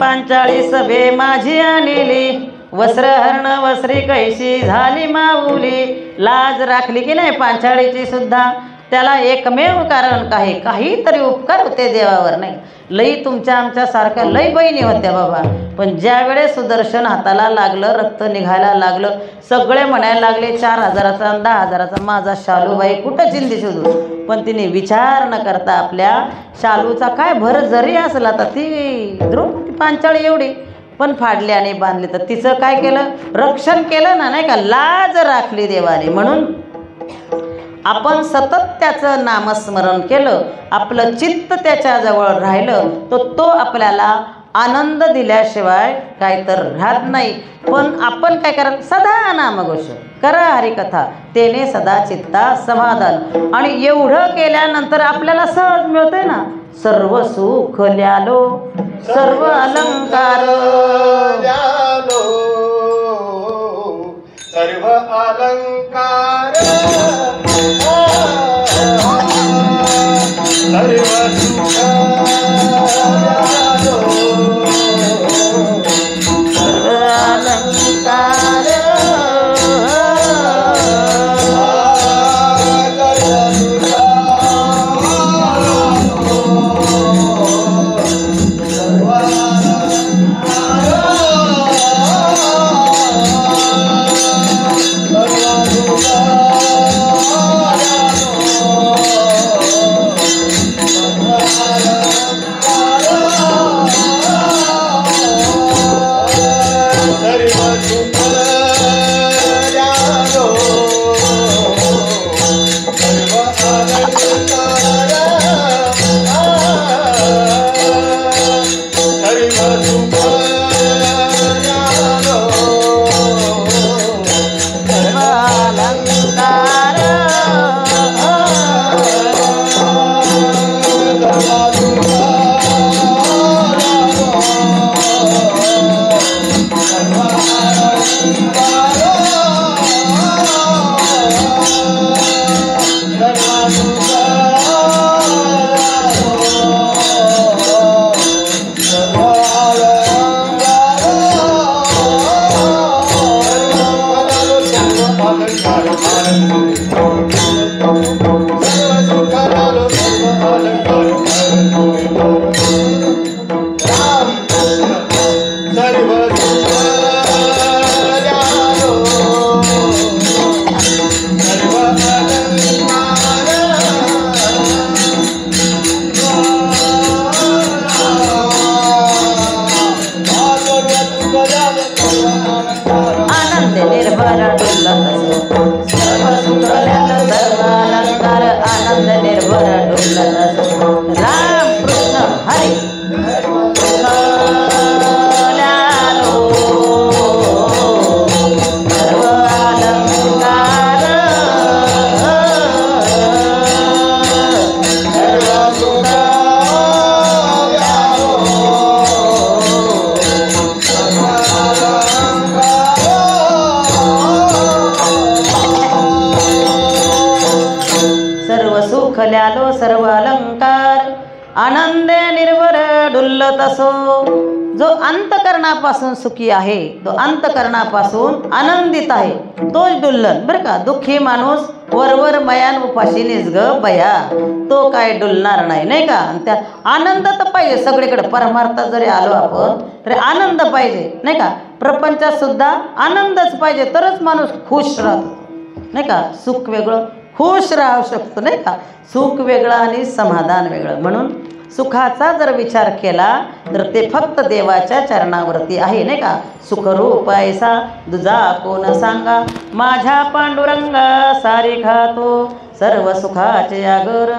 पांचाळी सभे माझी आलेली, वस्त्रहरण वस्त्री कैशी झाली माऊली. लाज राखली की नाही पांचाळीची सुद्धा. त्याला एकमेव कारण काहीतरी उपकार होते देवावर, नाही. लई तुमच्या आमच्यासारख्या लई बहिणी होत्या बाबा, पण ज्या वेळेस सुदर्शन हाताला लागलं, रक्त निघायला लागलं, सगळे म्हणायला लागले 4,000चा 10,000चा माझा शालूबाई कुठं चिंधी शोधू. पण तिने विचार न करता आपल्या शालूचा काय भर जरी असला तर ती द्रौपदी पांचाळी एवढी पण फाडली आणि बांधली, तर तिचं काय केलं, रक्षण केलं ना, नाही का. लाज राखली देवाने. म्हणून आपण सतत त्याचं नामस्मरण केलं, आपलं चित्त त्याच्याजवळ राहिलं, तर तो आपल्याला आनंद दिल्याशिवाय काय तर राहत नाही. पण आपण काय करा, सदा नामघोष करा, हरिकथा तेने सदा चित्ता समाधान. आणि एवढं केल्यानंतर आपल्याला सहज मिळतंय ना, सर्व सुख ल्यालो सर्व अलंकार, सर्व अलंकार, सर्व सुख अलंकार. जिंकल्यालो सर्व अलंकार आनंदे निर्भर डुल्लत असो. जो अंतकरणापासून सुखी आहे, तो अंतकरणापासून आनंदित आहे, तोच डुल्लन बरं का. दुःखी माणूस वरवर मयान उपाशी निसग बया, तो काय डुलणार नाही, नाही का. त्या आनंद तर पाहिजे सगळीकडे. परमार्थात जरी आलो आपण तरी आनंद पाहिजे, नाही का. प्रपंचात सुद्धा आनंदच पाहिजे, तरच माणूस खुश राहतो, नाही का. सुख वेगळं, खुश राहू शकतो, नाही का. सुख वेगळं आणि समाधान वेगळं. म्हणून सुखाचा जर विचार केला तर ते फक्त देवाच्या चरणावरती आहे, नाही का. सुखरूप ऐसा दुजा कोण सांगा, माझ्या पांडुरंगा सारी खातो सर्व सुखाचे आगर.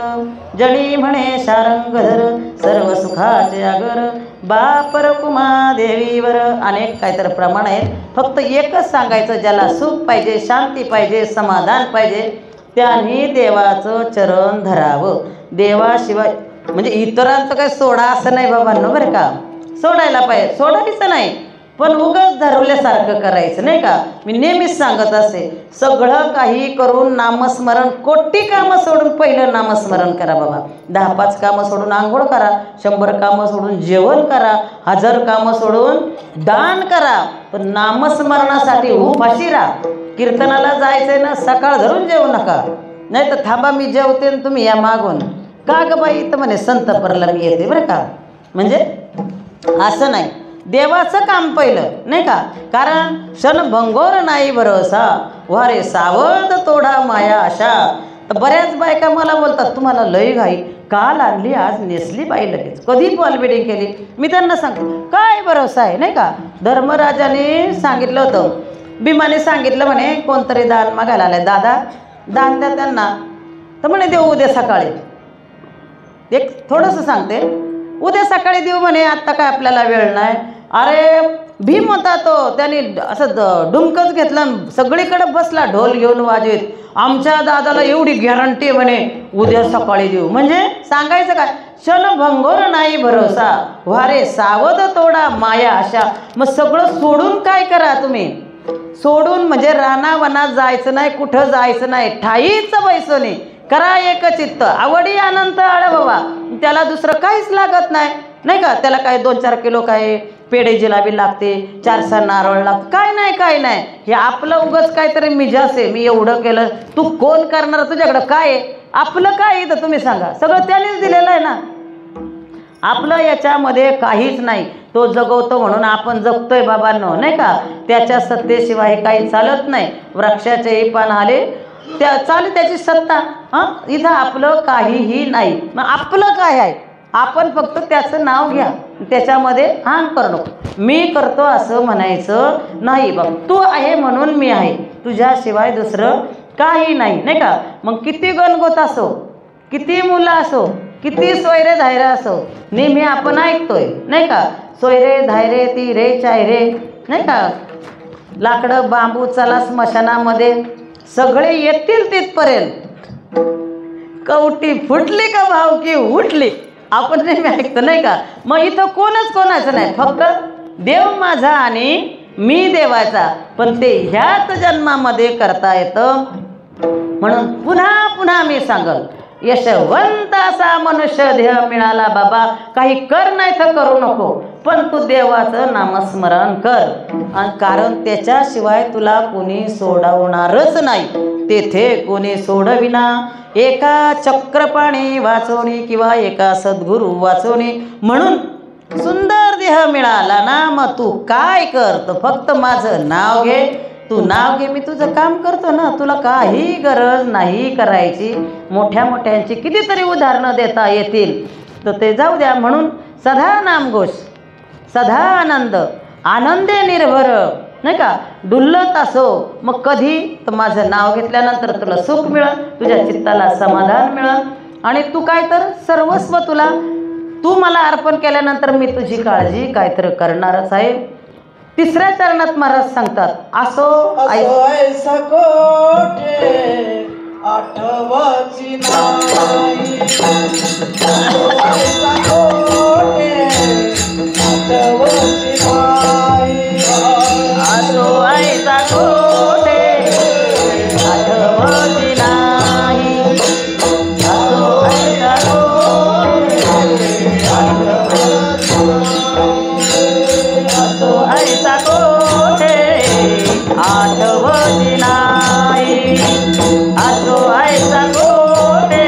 जणी म्हणे शारंगधर सर्व सुखाचे आगर, बापर कुमा देवीवर. अनेक काहीतरी प्रमाण आहेत. फक्त एकच सांगायचं, ज्याला सुख पाहिजे, शांती पाहिजे, समाधान पाहिजे, त्यांनी देवाचं चरण धरावं. देवाशिवाय म्हणजे इतरांचं काही सोडा असं नाही बाबांनो बरं का. सोडायला पाहिजे, सोडायचं नाही, पण उगाच धरवल्यासारखं करायचं, नाही का. मी नेहमीच सांगत असे, सगळं काही करून नामस्मरण, कोटी कामं सोडून पहिलं नामस्मरण करा बाबा. 10-5 कामं सोडून आंघोळ करा, 100 कामं सोडून जेवण करा, 1000 कामं सोडून दान करा, पण नामस्मरणासाठी उपाशी राहा. कीर्तनाला जायचंय ना, सकाळ धरून जेवू नका, नाही तर थांबा मी जेवते आणि तुम्ही या मागून. का ग बाई, तर म्हणे संत परला मी येते बरं का. म्हणजे असं नाही, देवाचं काम पहिलं, नाही का. कारण क्षणभंगोर नाही भरोसा, वारे सावध तोडा माया आशा. तर बऱ्याच बायका मला बोलतात, तुम्हाला लई घाई, काल आणली आज नेसली बाई लगेच, कधी बॉल बिडिंग केली. मी त्यांना सांगते, काय भरोसा आहे, नाही का. धर्मराजाने सांगितलं होतं, भीमाने सांगितलं म्हणे कोणतरी दान मागायला आलाय, दादा दान द्या त्यांना. तर म्हणे देऊ उद्या सकाळी. एक थोडंसं सांगते, उद्या सकाळी देऊ म्हणे, आत्ता काय आपल्याला वेळ नाही. अरे भीम होता तो, त्याने असं डुमकच घेतलं, सगळीकडे बसला ढोल घेऊन वाजवीत, आमच्या दादाला एवढी गॅरंटी म्हणे उद्या सकाळी देऊ. म्हणजे सांगायचं काय, क्षणभंगोर नाही भरोसा, वारे सावध तोडा माया आशा. मग सगळं सोडून काय करा तुम्ही, सोडून म्हणजे रानावनात जायचं नाही, कुठं जायचं नाही, ठाईचं बैसं नाही, करा एकचित्त. आवडी आनंद आळ बाबा, त्याला दुसरं काहीच लागत नाही, नाही का. त्याला काय 2-4 किलो काय पेढे जिलाबी लागते, 4 नारळ लागते, काय नाही काय नाही. हे आपलं उगच काहीतरी मिजास आहे, मी एवढं केलं, तू कोण करणार, तुझ्याकडं काय आहे, आपलं काय आहे तर तुम्ही सांगा. सगळं त्यानेच दिलेलं आहे ना, आपलं याच्यामध्ये काहीच नाही. तो जगवतो म्हणून आपण जगतोय बाबांनो, नाही का. त्याच्या सत्तेशिवाय काही चालत नाही. वृक्षाचेही पान आले त्या चालू त्याची सत्ता. इथं आपलं काहीही नाही. मग आपलं काय आहे, आपण फक्त त्याचं नाव घ्या, त्याच्यामध्ये हां करू नको. मी करतो असं म्हणायचं नाही. बघ तू आहे म्हणून मी आहे, तुझ्याशिवाय दुसरं काही नाही, नाही का. मग किती गणगोत असो, किती मुलं असो, किती सोयरे धायरे असो, नेहमी आपण ऐकतोय, नाही का. सोयरे धायरे तिरे चायरे, नाही का. लाकडं बांबू चला स्मशानामध्ये, सगळे येतील तिथपर्यंत. कवटी फुटली का भावकी उठली, आपण नेहमी ऐकतो, नाही का. मग इथं कोणच कोणाचं नाही, फक्त देव माझा आणि मी देवाचा. पण ते ह्याच जन्मामध्ये करता येतं. म्हणून पुन्हा पुन्हा मी सांगल, यशवंत असा मनुष्य देह मिळाला बाबा, काही कर नाही तर करू नको, पण तू देवाचं नामस्मरण कर. कारण त्याच्याशिवाय तुला कोणी सोडवणारच नाही. तेथे कोणी सोडविना, एका चक्रपाणी वाचवणी किंवा एका सद्गुरू वाचवणी. म्हणून सुंदर देह मिळाला ना, मग तू काय कर, तर फक्त माझं नाव घे. तू नाव घे, मी तुझं काम करतो ना, तुला काही गरज नाही करायची. मोठ्या मोठ्यांची कितीतरी उदाहरणं देता येतील, तर ते जाऊ द्या. म्हणून सदा नामघोष, सदा आनंद, आनंदे निर्भर, नाही का. डुल्लत असो, मग कधी तर माझं नाव घेतल्यानंतर तुला सुख मिळेल, तुझ्या चित्ताला समाधान मिळेल. आणि तू काय तर सर्वस्व तुला, तू मला अर्पण केल्यानंतर मी तुझी काळजी काहीतरी करणारच आहे. 3ऱ्या चरणात महाराज सांगतात, असो ऐसा कोठे आठवाची नाही, ऐसा कोठे आठवाची नाही, असो ऐसा कोठे आठवती नाही, असो आठवती नाही असो ऐसा कोठे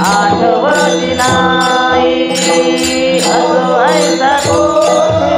आठवती नाही असो ऐसा कोठे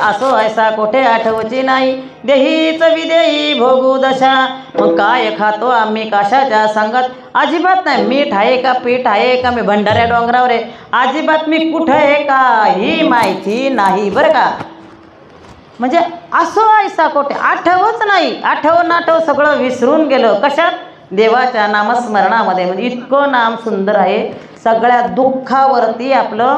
असो ऐसा कोठे आठवची नाही देहीच विदेही भोगू दशा मग काय खातो आम्ही कशाच्या संगत अजिबात नाही मीठ आहे का पीठ आहे का मी भंडाऱ्या डोंगरावर आहे अजिबात मी कुठं आहे का ही माहिती नाही बरं का म्हणजे असो ऐसा कोठे आठवच नाही आठव सगळं विसरून गेलं कशात देवाच्या नामस्मरणामध्ये म्हणजे इतकं नाम सुंदर आहे सगळ्या दुःखावरती आपलं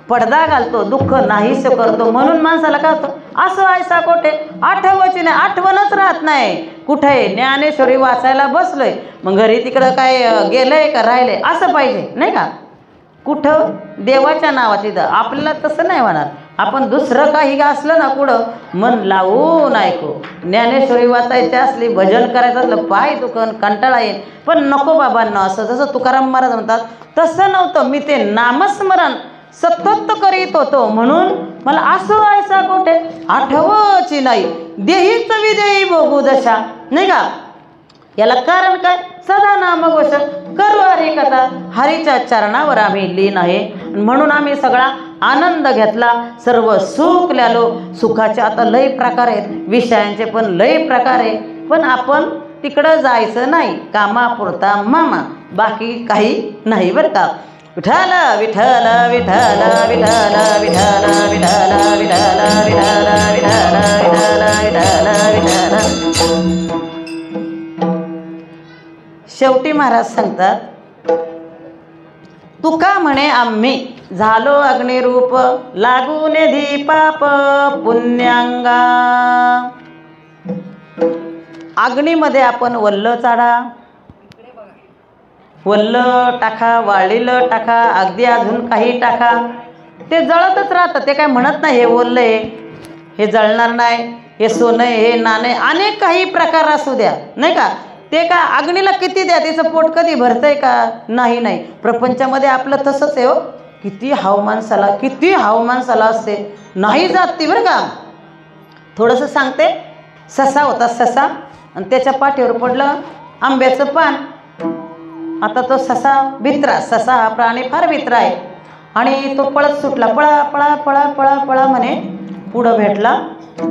पडदा घालतो दुःख नाहीस करतो म्हणून माणसाला काय होतं असं ऐसा कोठे आठवची नाही आठवणच राहत नाही कुठे ज्ञानेश्वरी वाचायला बसलोय मग घरी तिकडं काय गेलंय का राहिलंय असं पाहिजे नाही का कुठं देवाच्या नावाची आपल्याला तसं नाही होणार आपण दुसरं काही असलं ना कुठं मन लावून ऐकू ज्ञानेश्वरी वाचायची असली भजन करायचं असलं पाय दुखन कंटाळा येईल पण नको बाबांना असं जसं तुकाराम महाराज म्हणतात तसं नव्हतं मी ते नामस्मरण सतत करीत होतो म्हणून मला असं ऐसा कोठे आठवची नाही देहीच विदेही भोगू दशा नाही का याला कारण काय सदा नामघोष करू हरी कथा हरीच्या चरणावर आम्ही लीन आहे म्हणून आम्ही सगळा आनंद घेतला सर्व सुख ल्यालो सुखाचे आता लय प्रकार आहेत विषयांचे पण लय प्रकार आहे पण आपण तिकडं जायचं नाही कामापुरता मामा बाकी काही नाही बरं का विठ्ठल विठ्ठल विठ्ठल विठ्ठल विठ्ठल विठ्ठल विठ्ठल विठ्ठल विठ्ठल विठ्ठल विठ्ठल शेवटी महाराज सांगतात तुका म्हणे आम्ही झालो अग्निरूप लागून दीपाप पुण्यांगा अग्नीमध्ये आपण वल्ल चाडा वल्ल टाका वाळलेलं टाका अगदी अजून काही टाका ते जळतच राहतं ते काय म्हणत नाही हे ओल्लं आहे हे जळणार नाही हे सोनं आहे हे नाणे अनेक काही प्रकार असू द्या नाही का ते का अग्नीला किती द्या त्याचं पोट कधी भरतंय का नाही प्रपंचामध्ये आपलं तसंच आहे हो किती हाव माणसाला असते नाही जात ती बरं का थोडंसं सांगते ससा होता ससा आणि त्याच्या पाठीवर पडलं आंब्याचं पान आता तो ससा हा प्राणी फार भित्रा आहे आणि तो पळत सुटला पळा पळा पळा पळा पळा म्हणे पुढं भेटला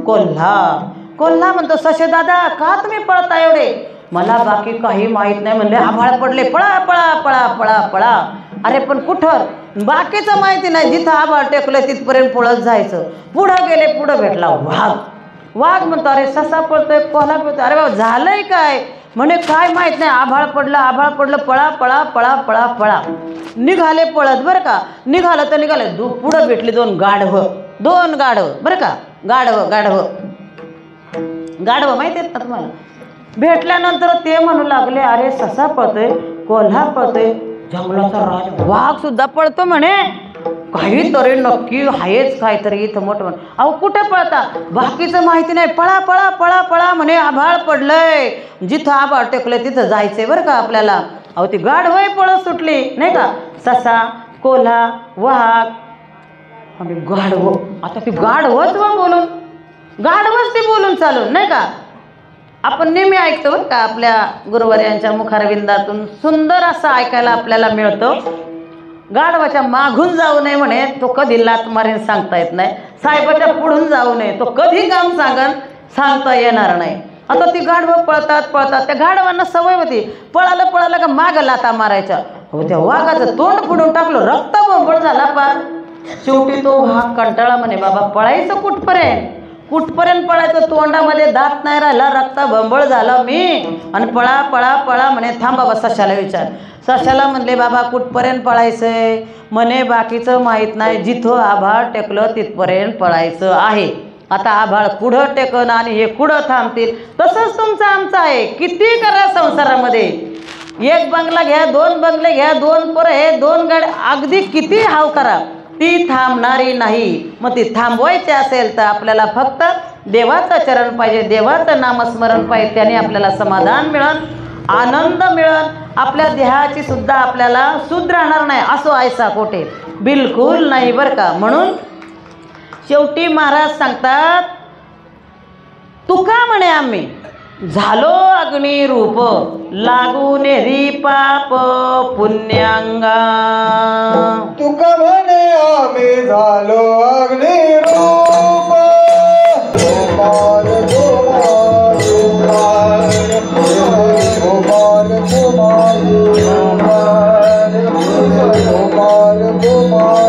कोल्हा म्हणतो ससे दादा का तुम्ही पळता एवढे मला बाकी काही माहीत नाही म्हणले आभाळ पडले पळा पळा पळा पळा पळा अरे पण कुठं बाकीचं माहिती नाही जिथं आभाळ टेकलं तिथपर्यंत पळत जायचं पुढं गेले पुढं भेटला वाघ म्हणतो अरे ससा पळतोय कोल्हा पळतोय अरे बाबा झालंय काय म्हणे काय माहीत नाही आभाळ पडलं पळा पळा पळा पळा पळा निघाले पळत बरं का निघालं तर निघाले पुढं भेटली दोन गाढवं बरं का गाढवं माहिती आहेत ना तुम्हाला भेटल्यानंतर ते म्हणू लागले अरे ससा पळतोय कोल्हा पळतोय जंगलाचा राज वाघ सुद्धा पळतो म्हणे काहीतरी नक्की आहेच काहीतरी इथं मोठं. अहो कुठे पळता, बाकीचं माहिती नाही, पळा पळा पळा पळा म्हणे, आभाळ पडलंय, जिथं आभाळ टेकलंय तिथं जायचंय बरं का आपल्याला. अहो ती गाढवही पळत सुटली नाही का, ससा, कोल्हा, वाघ आणि गाढव. आता ती गाढवच बोलून, गाढवच ती बोलून चालून नाही का. आपण नेहमी ऐकतो बरं का आपल्या गुरुवर्यांच्या मुखारविंदातून, सुंदर असं ऐकायला आपल्याला मिळतं. गाढवाच्या मागून जाऊ नये म्हणे, तो कधी लात मारीन सांगता येत नाही. साहेबाच्या पुढून जाऊ नये, तो कधी काम सांगता येणार नाही. आता ती गाढवं पळतात पळतात, त्या गाढवांना सवय होती, पळालं का मागं लाता मारायच्या. हो त्या वाघाचं तोंड फुडून टाकलं, रक्त बोंबळ झाला पार. शेवटी तो वाघ कंटाळा म्हणे, बाबा पळायचं कुठपर्यंत पळायचं, तोंडामध्ये दात नाही राहिला, रक्त बंबळ झालं मी, आणि पळा पळा पळा म्हणे. थांब बाबा, सशाला विचार. सशाला म्हणले, बाबा कुठपर्यंत पळायचंय म्हणे, बाकीचं माहीत नाही, जिथं आभाळ टेकलं तिथपर्यंत पळायचं आहे. आता आभाळ पुढं टेकन आणि हे कुठं थांबतील, तसंच तुमचं आमचं आहे. किती करा संसारामध्ये, एक बंगला घ्या, 2 बंगले घ्या, 2 पोरं हे, 2 गाड्या, अगदी किती हाव करा, ती थांबणारी नाही. मग ती थांबवायची असेल तर आपल्याला फक्त देवाचं चरण पाहिजे, देवाचं नामस्मरण पाहिजे. त्याने आपल्याला समाधान मिळेल, आनंद मिळेल, आपल्या देहाची सुद्धा आपल्याला सुध राहणार नाही. असो ऐसा कोठे, बिलकुल नाही बरं का. म्हणून शेवटी महाराज सांगतात, तुका म्हणे आम्ही झालो अग्निरूप, लागून री पाप पुण्यांगा. तुका म्हणे आम्ही झालो अग्निरूप, गोपाल गोपाल गोपाल गोपाल गोपाल गोपाल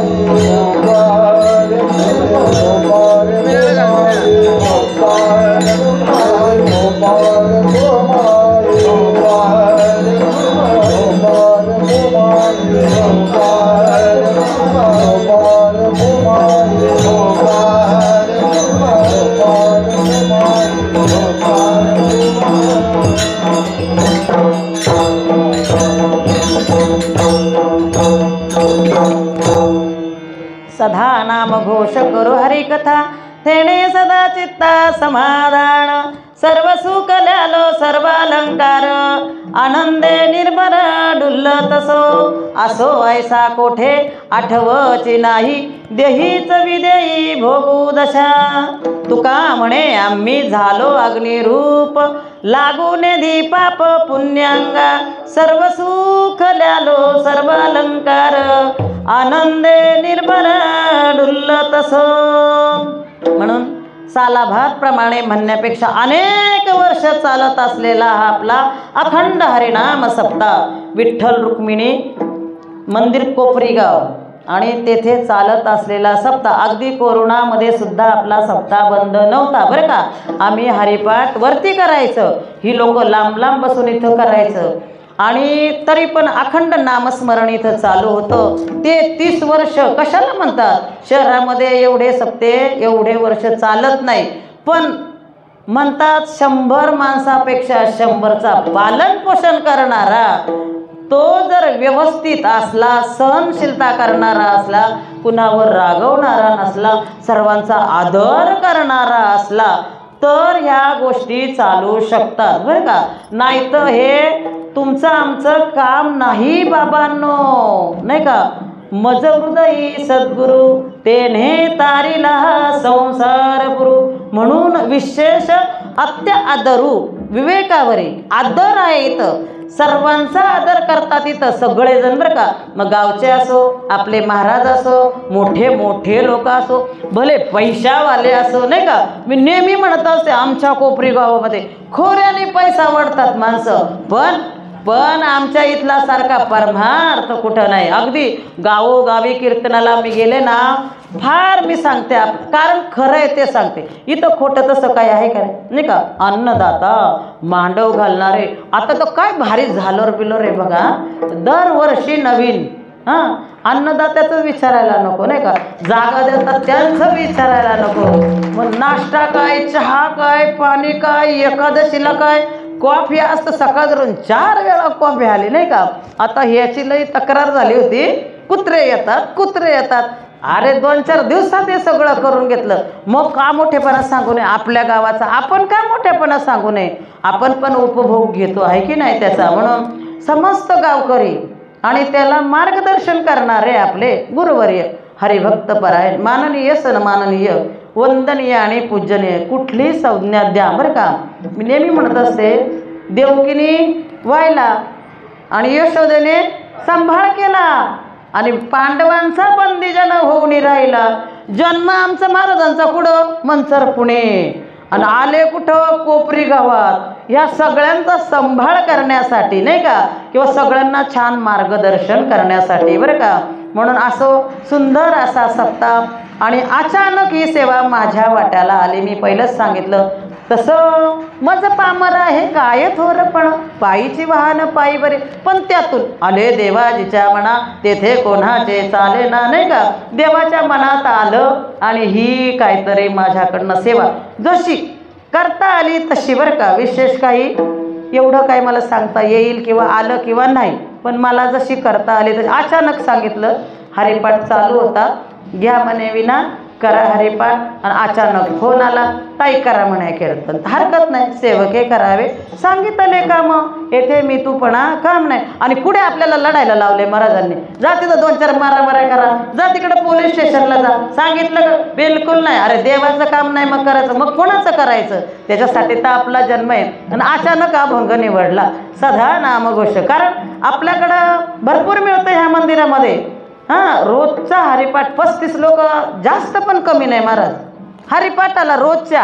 सदा नाम घोष करू हरिकथा, थेणे सदा चित्ता समाधान. सर्व सुख ल्यालो सर्व अलंकार, आनंदे निर्भर डुल्लत असो ऐसा कोठे आठवची नाही, देहीच विदेई भोगू दशा. तुका म्हणे आम्ही झालो अग्निरूप, लागून धी पाप पुण्यांगा. सर्व सुख ल्यालो सर्व अलंकार, आनंदे निर्भर डुल्लत असो. म्हणून सालाभात म्हणण्यापेक्षा अनेक वर्ष चालत असलेला हा आपला अखंड हरिनाम सप्ताह, विठ्ठल रुक्मिणी मंदिर कोपरी गाव आणि तेथे चालत असलेला सप्ताह. अगदी कोरोनामध्ये सुद्धा आपला सप्ताह बंद नव्हता बरं का. आम्ही हरिपाठ वरती करायचं, ही लोक लांब लांब बसून इथं करायचं, आणि तरी पण अखंड नामस्मरण इथं चालू होतं. ते 30 वर्ष कशाला म्हणतात, शहरामध्ये एवढे सप्ते एवढे वर्ष चालत नाही, पण म्हणतात 100 माणसापेक्षा 100चा पालन पोषण करणारा, तो जर व्यवस्थित असला, सहनशीलता करणारा असला, कुणावर रागवणारा नसला, सर्वांचा आदर करणारा असला, तर ह्या गोष्टी चालू शकतात बरं का. नाहीतर हे तुमचं आमचं काम नाही बाबांनो, नाही का. मज हृदयी सद्गुरु तेने तारिला संसार गुरु. म्हणून विशेष अत्य आदरू विवेकावरी आदर आहे इथं, सर्वांचा आदर करतात इथं सगळेजण बरं का. मग गावचे असो, आपले महाराज असो, मोठे मोठे लोक असो, भले पैशावाले असो, नाही का. मी नेहमी म्हणत असते, आमच्या कोपरी गावामध्ये खोऱ्याने पैसा वाढतात माणसं, पण आमच्या इथला सारखा परमार्थ कुठं नाही. अगदी गावोगावी कीर्तनाला मी गेले ना, फार मी सांगते कारण खरं आहे ते सांगते. इथं खोटं तसं काय आहे का नाही का. अन्नदाता मांडव घालणारे, आता तर काय भारी झालोर बिलोर आहे बघा, दरवर्षी नवीन. हां, अन्नदात्याचं विचारायला नको नाही का, जागा देतात त्यांचं विचारायला नको. मग नाश्ता काय, चहा काय, पाणी काय, एकादशीला काय, कॉफी असतं. सकाळ धरून 4 वेळा कॉफी आली नाही का. आता ह्याची लई तक्रार झाली होती, कुत्रे येतात अरे 2-4 दिवसात हे सगळं करून घेतलं, मग का मोठेपणा सांगू नये आपल्या गावाचा? आपण का मोठेपणा सांगू नये? आपण पण उपभोग घेतो आहे की नाही त्याचा? म्हणून समस्त गावकरी आणि त्याला मार्गदर्शन करणारे आपले गुरुवर्य हरिभक्त परायण माननीय सन्माननीय वंदनीय आणि पूजनीय कुठली संज्ञा द्या बरं का. मी नेहमी म्हणत असते, देवकीने व्हायला आणि यशोदेने सांभाळ केला आणि पांडवांचा बंदीजन होऊन राहिला. जन्म आमचा महाराजांचा कुठं? मंचर पुणे, आणि आले कुठं? कोपरी गावात. ह्या सगळ्यांचा सांभाळ करण्यासाठी नाही का, किंवा सगळ्यांना छान मार्गदर्शन करण्यासाठी बरं का. म्हणून असो सुंदर असा सप्ताह आणि अचानक ही सेवा माझ्या वाट्याला आली. मी पहिलंच सांगितलं तसं माझं पामर आहे काय थोरपण, पायीची वाहन पायी बरे, पण त्यातून आले देवाजीच्या मना तेथे कोणाचे चाले ना नाही का. देवाच्या मनात आलं आणि ही काहीतरी माझ्याकडनं सेवा जशी करता आली तशी बरं का. विशेष काही एवढं काय मला सांगता येईल किंवा आलं किंवा नाही, पण मला जशी करता आली तशी. अचानक सांगितलं हरिपाठ चालू होता, घ्या म्हणे विना करा हरिपाठ, आणि अचानक फोन आला ताई करा म्हणे कीर्तन. हरकत नाही, सेवके करावे सांगितले काम, येथे मी तूपणा काम नाही. आणि पुढे आपल्याला लढायला लावले महाराजांनी, जा तिथं 2-4 मारामाऱ्या करा, जा तिकडं पोलीस स्टेशनला जा. सांगितलं का? बिलकुल नाही. अरे देवाचं काम नाही मग करायचं, मग कोणाचं करायचं? त्याच्यासाठी तर आपला जन्म आहे. आणि अचानक अभंग निवडला सदा नामघोष, कारण आपल्याकडं भरपूर मिळतं ह्या मंदिरामध्ये. हां, रोजचा हरिपाठ 35 लोक, जास्त पण कमी नाही महाराज हरिपाठाला रोजच्या.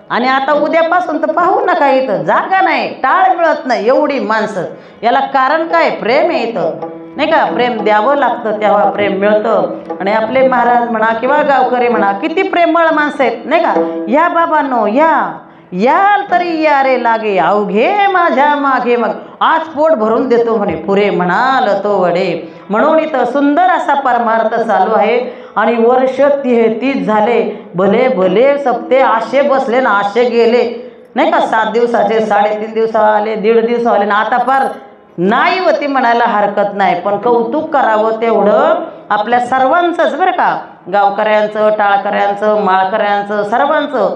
आणि आता उद्यापासून तर पाहू नका, इथं जागा नाही, टाळ मिळत नाही एवढी माणसं. याला कारण काय? प्रेम आहे इथं नाही का. प्रेम द्यावं लागतं तेव्हा प्रेम मिळतं. आणि आपले महाराज म्हणा किंवा गावकरी म्हणा किती प्रेमळ माणसं आहेत नाही का. या बाबांनो याल तरी या रे लागे, अवघे माझ्या मागे मग आज पोट भरून देतो म्हणे, पुरे म्हणाल तो वडे. म्हणून इथं सुंदर असा परमार्थ चालू आहे. आणि वर्ष 33 झाले, भले भले सप्ते आशे बसले ना आशे गेले नाही का. 7 दिवसाचे 3.5 दिवस आले, 1.5 दिवस आले ना, आता फार नाही होती म्हणायला हरकत नाही. पण कौतुक करावं तेवढं आपल्या सर्वांचंच बरं का, गावकऱ्यांचं, टाळकऱ्यांचं, माळकऱ्यांचं, सर्वांचं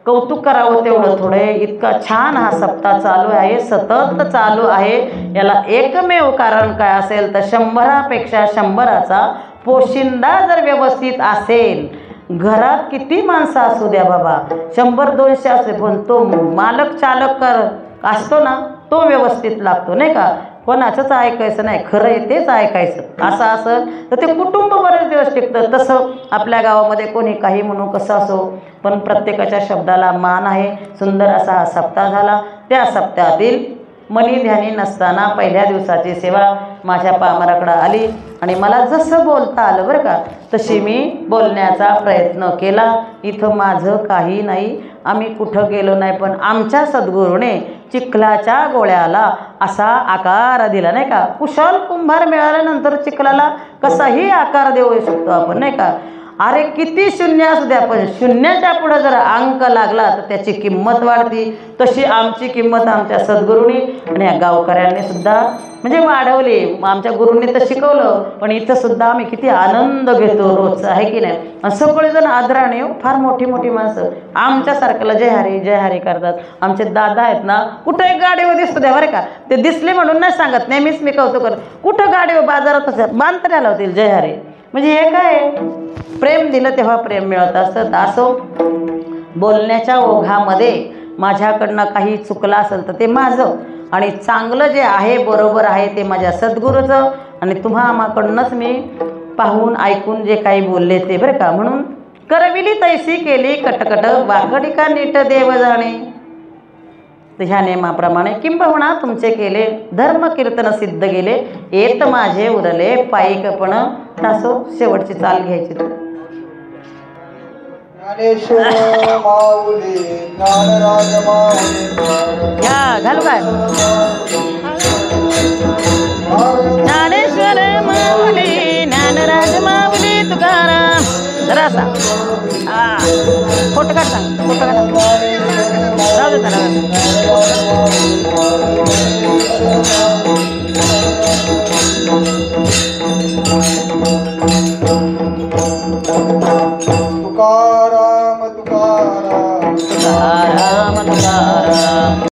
कौतुक करावं तेवढं थोडे. इतका छान हा सप्ताह चालू आहे, सतत चालू आहे. याला एकमेव कारण काय असेल तर 100पेक्षा 100चा पोशिंदा जर व्यवस्थित असेल, घरात किती माणसं असू द्या बाबा, 100-200 असते, पण तो मालक चालक असतो ना, तो व्यवस्थित लागतो नाही का. कोणाचंच ऐकायचं नाही, खरं आहे तेच ऐकायचं. असं तर ते कुटुंब बरेच दिवस टिकतं. तसं आपल्या गावामध्ये कोणी काही म्हणू कसं असो, पण प्रत्येकाच्या शब्दाला मान आहे. सुंदर असा हा सप्ताह झाला. त्या सप्ताहातील मनी ध्यानी नसताना पहिल्या दिवसाची सेवा माझ्या पामराकडं आली आणि मला जसं बोलता आलं बरं का, तशी मी बोलण्याचा प्रयत्न केला. इथं माझं काही नाही, आम्ही कुठं गेलो नाही, पण आमच्या सद्गुरूने चिखलाच्या गोळ्याला असा आकार दिला नाही का. कुशल कुंभार मिळाल्यानंतर चिखलाला कसाही आकार देऊ शकतो आपण नाही का. अरे किती शून्य असू द्या, पण शून्याच्या पुढं जर अंक लागला तर त्याची किंमत वाढती. तशी आमची किंमत आमच्या सद्गुरूंनी आणि या गावकऱ्यांनी सुद्धा म्हणजे वाढवली. आमच्या गुरूंनी तर शिकवलं, पण इथं सुद्धा आम्ही किती आनंद घेतो रोजचा आहे की नाही. आणि सगळेजण आदराने, फार मोठी मोठी माणसं आमच्यासारख्याला जय हरी जय हरी करतात. आमचे दादा आहेत ना, कुठं एक गाडीवर दिसतो द्या बरं का, ते दिसले म्हणून नाही सांगत, नेहमीच मी कौतुक करतो. कुठं गाडीवर बाजारात बांधतऱ्याला होतील जय हरी. म्हणजे हे काय, प्रेम दिलं तेव्हा प्रेम मिळत असतं. असो, बोलण्याच्या ओघामध्ये माझ्याकडनं काही चुकलं असेल तर ते माझं, आणि चांगलं जे आहे बरोबर आहे ते माझ्या सद्गुरूचं, आणि तुम्हाकडूनच मी पाहून ऐकून जे काही बोलले ते बरं का. म्हणून करविली तैसी केली कटकट, वाकडी का नीट देव जाणे. तर ह्या नियमाप्रमाणे किंबहुना तुमचे केले धर्म कीर्तन सिद्ध गेले, येत माझे उरले पायिकपण. असो, शेवटची चाल घ्यायची. ज्ञानेश्वर माऊली ज्ञानराज माऊली घालू काय, ज्ञानेश्वर माऊली ज्ञानराज माऊली तुकाराम. जरा असा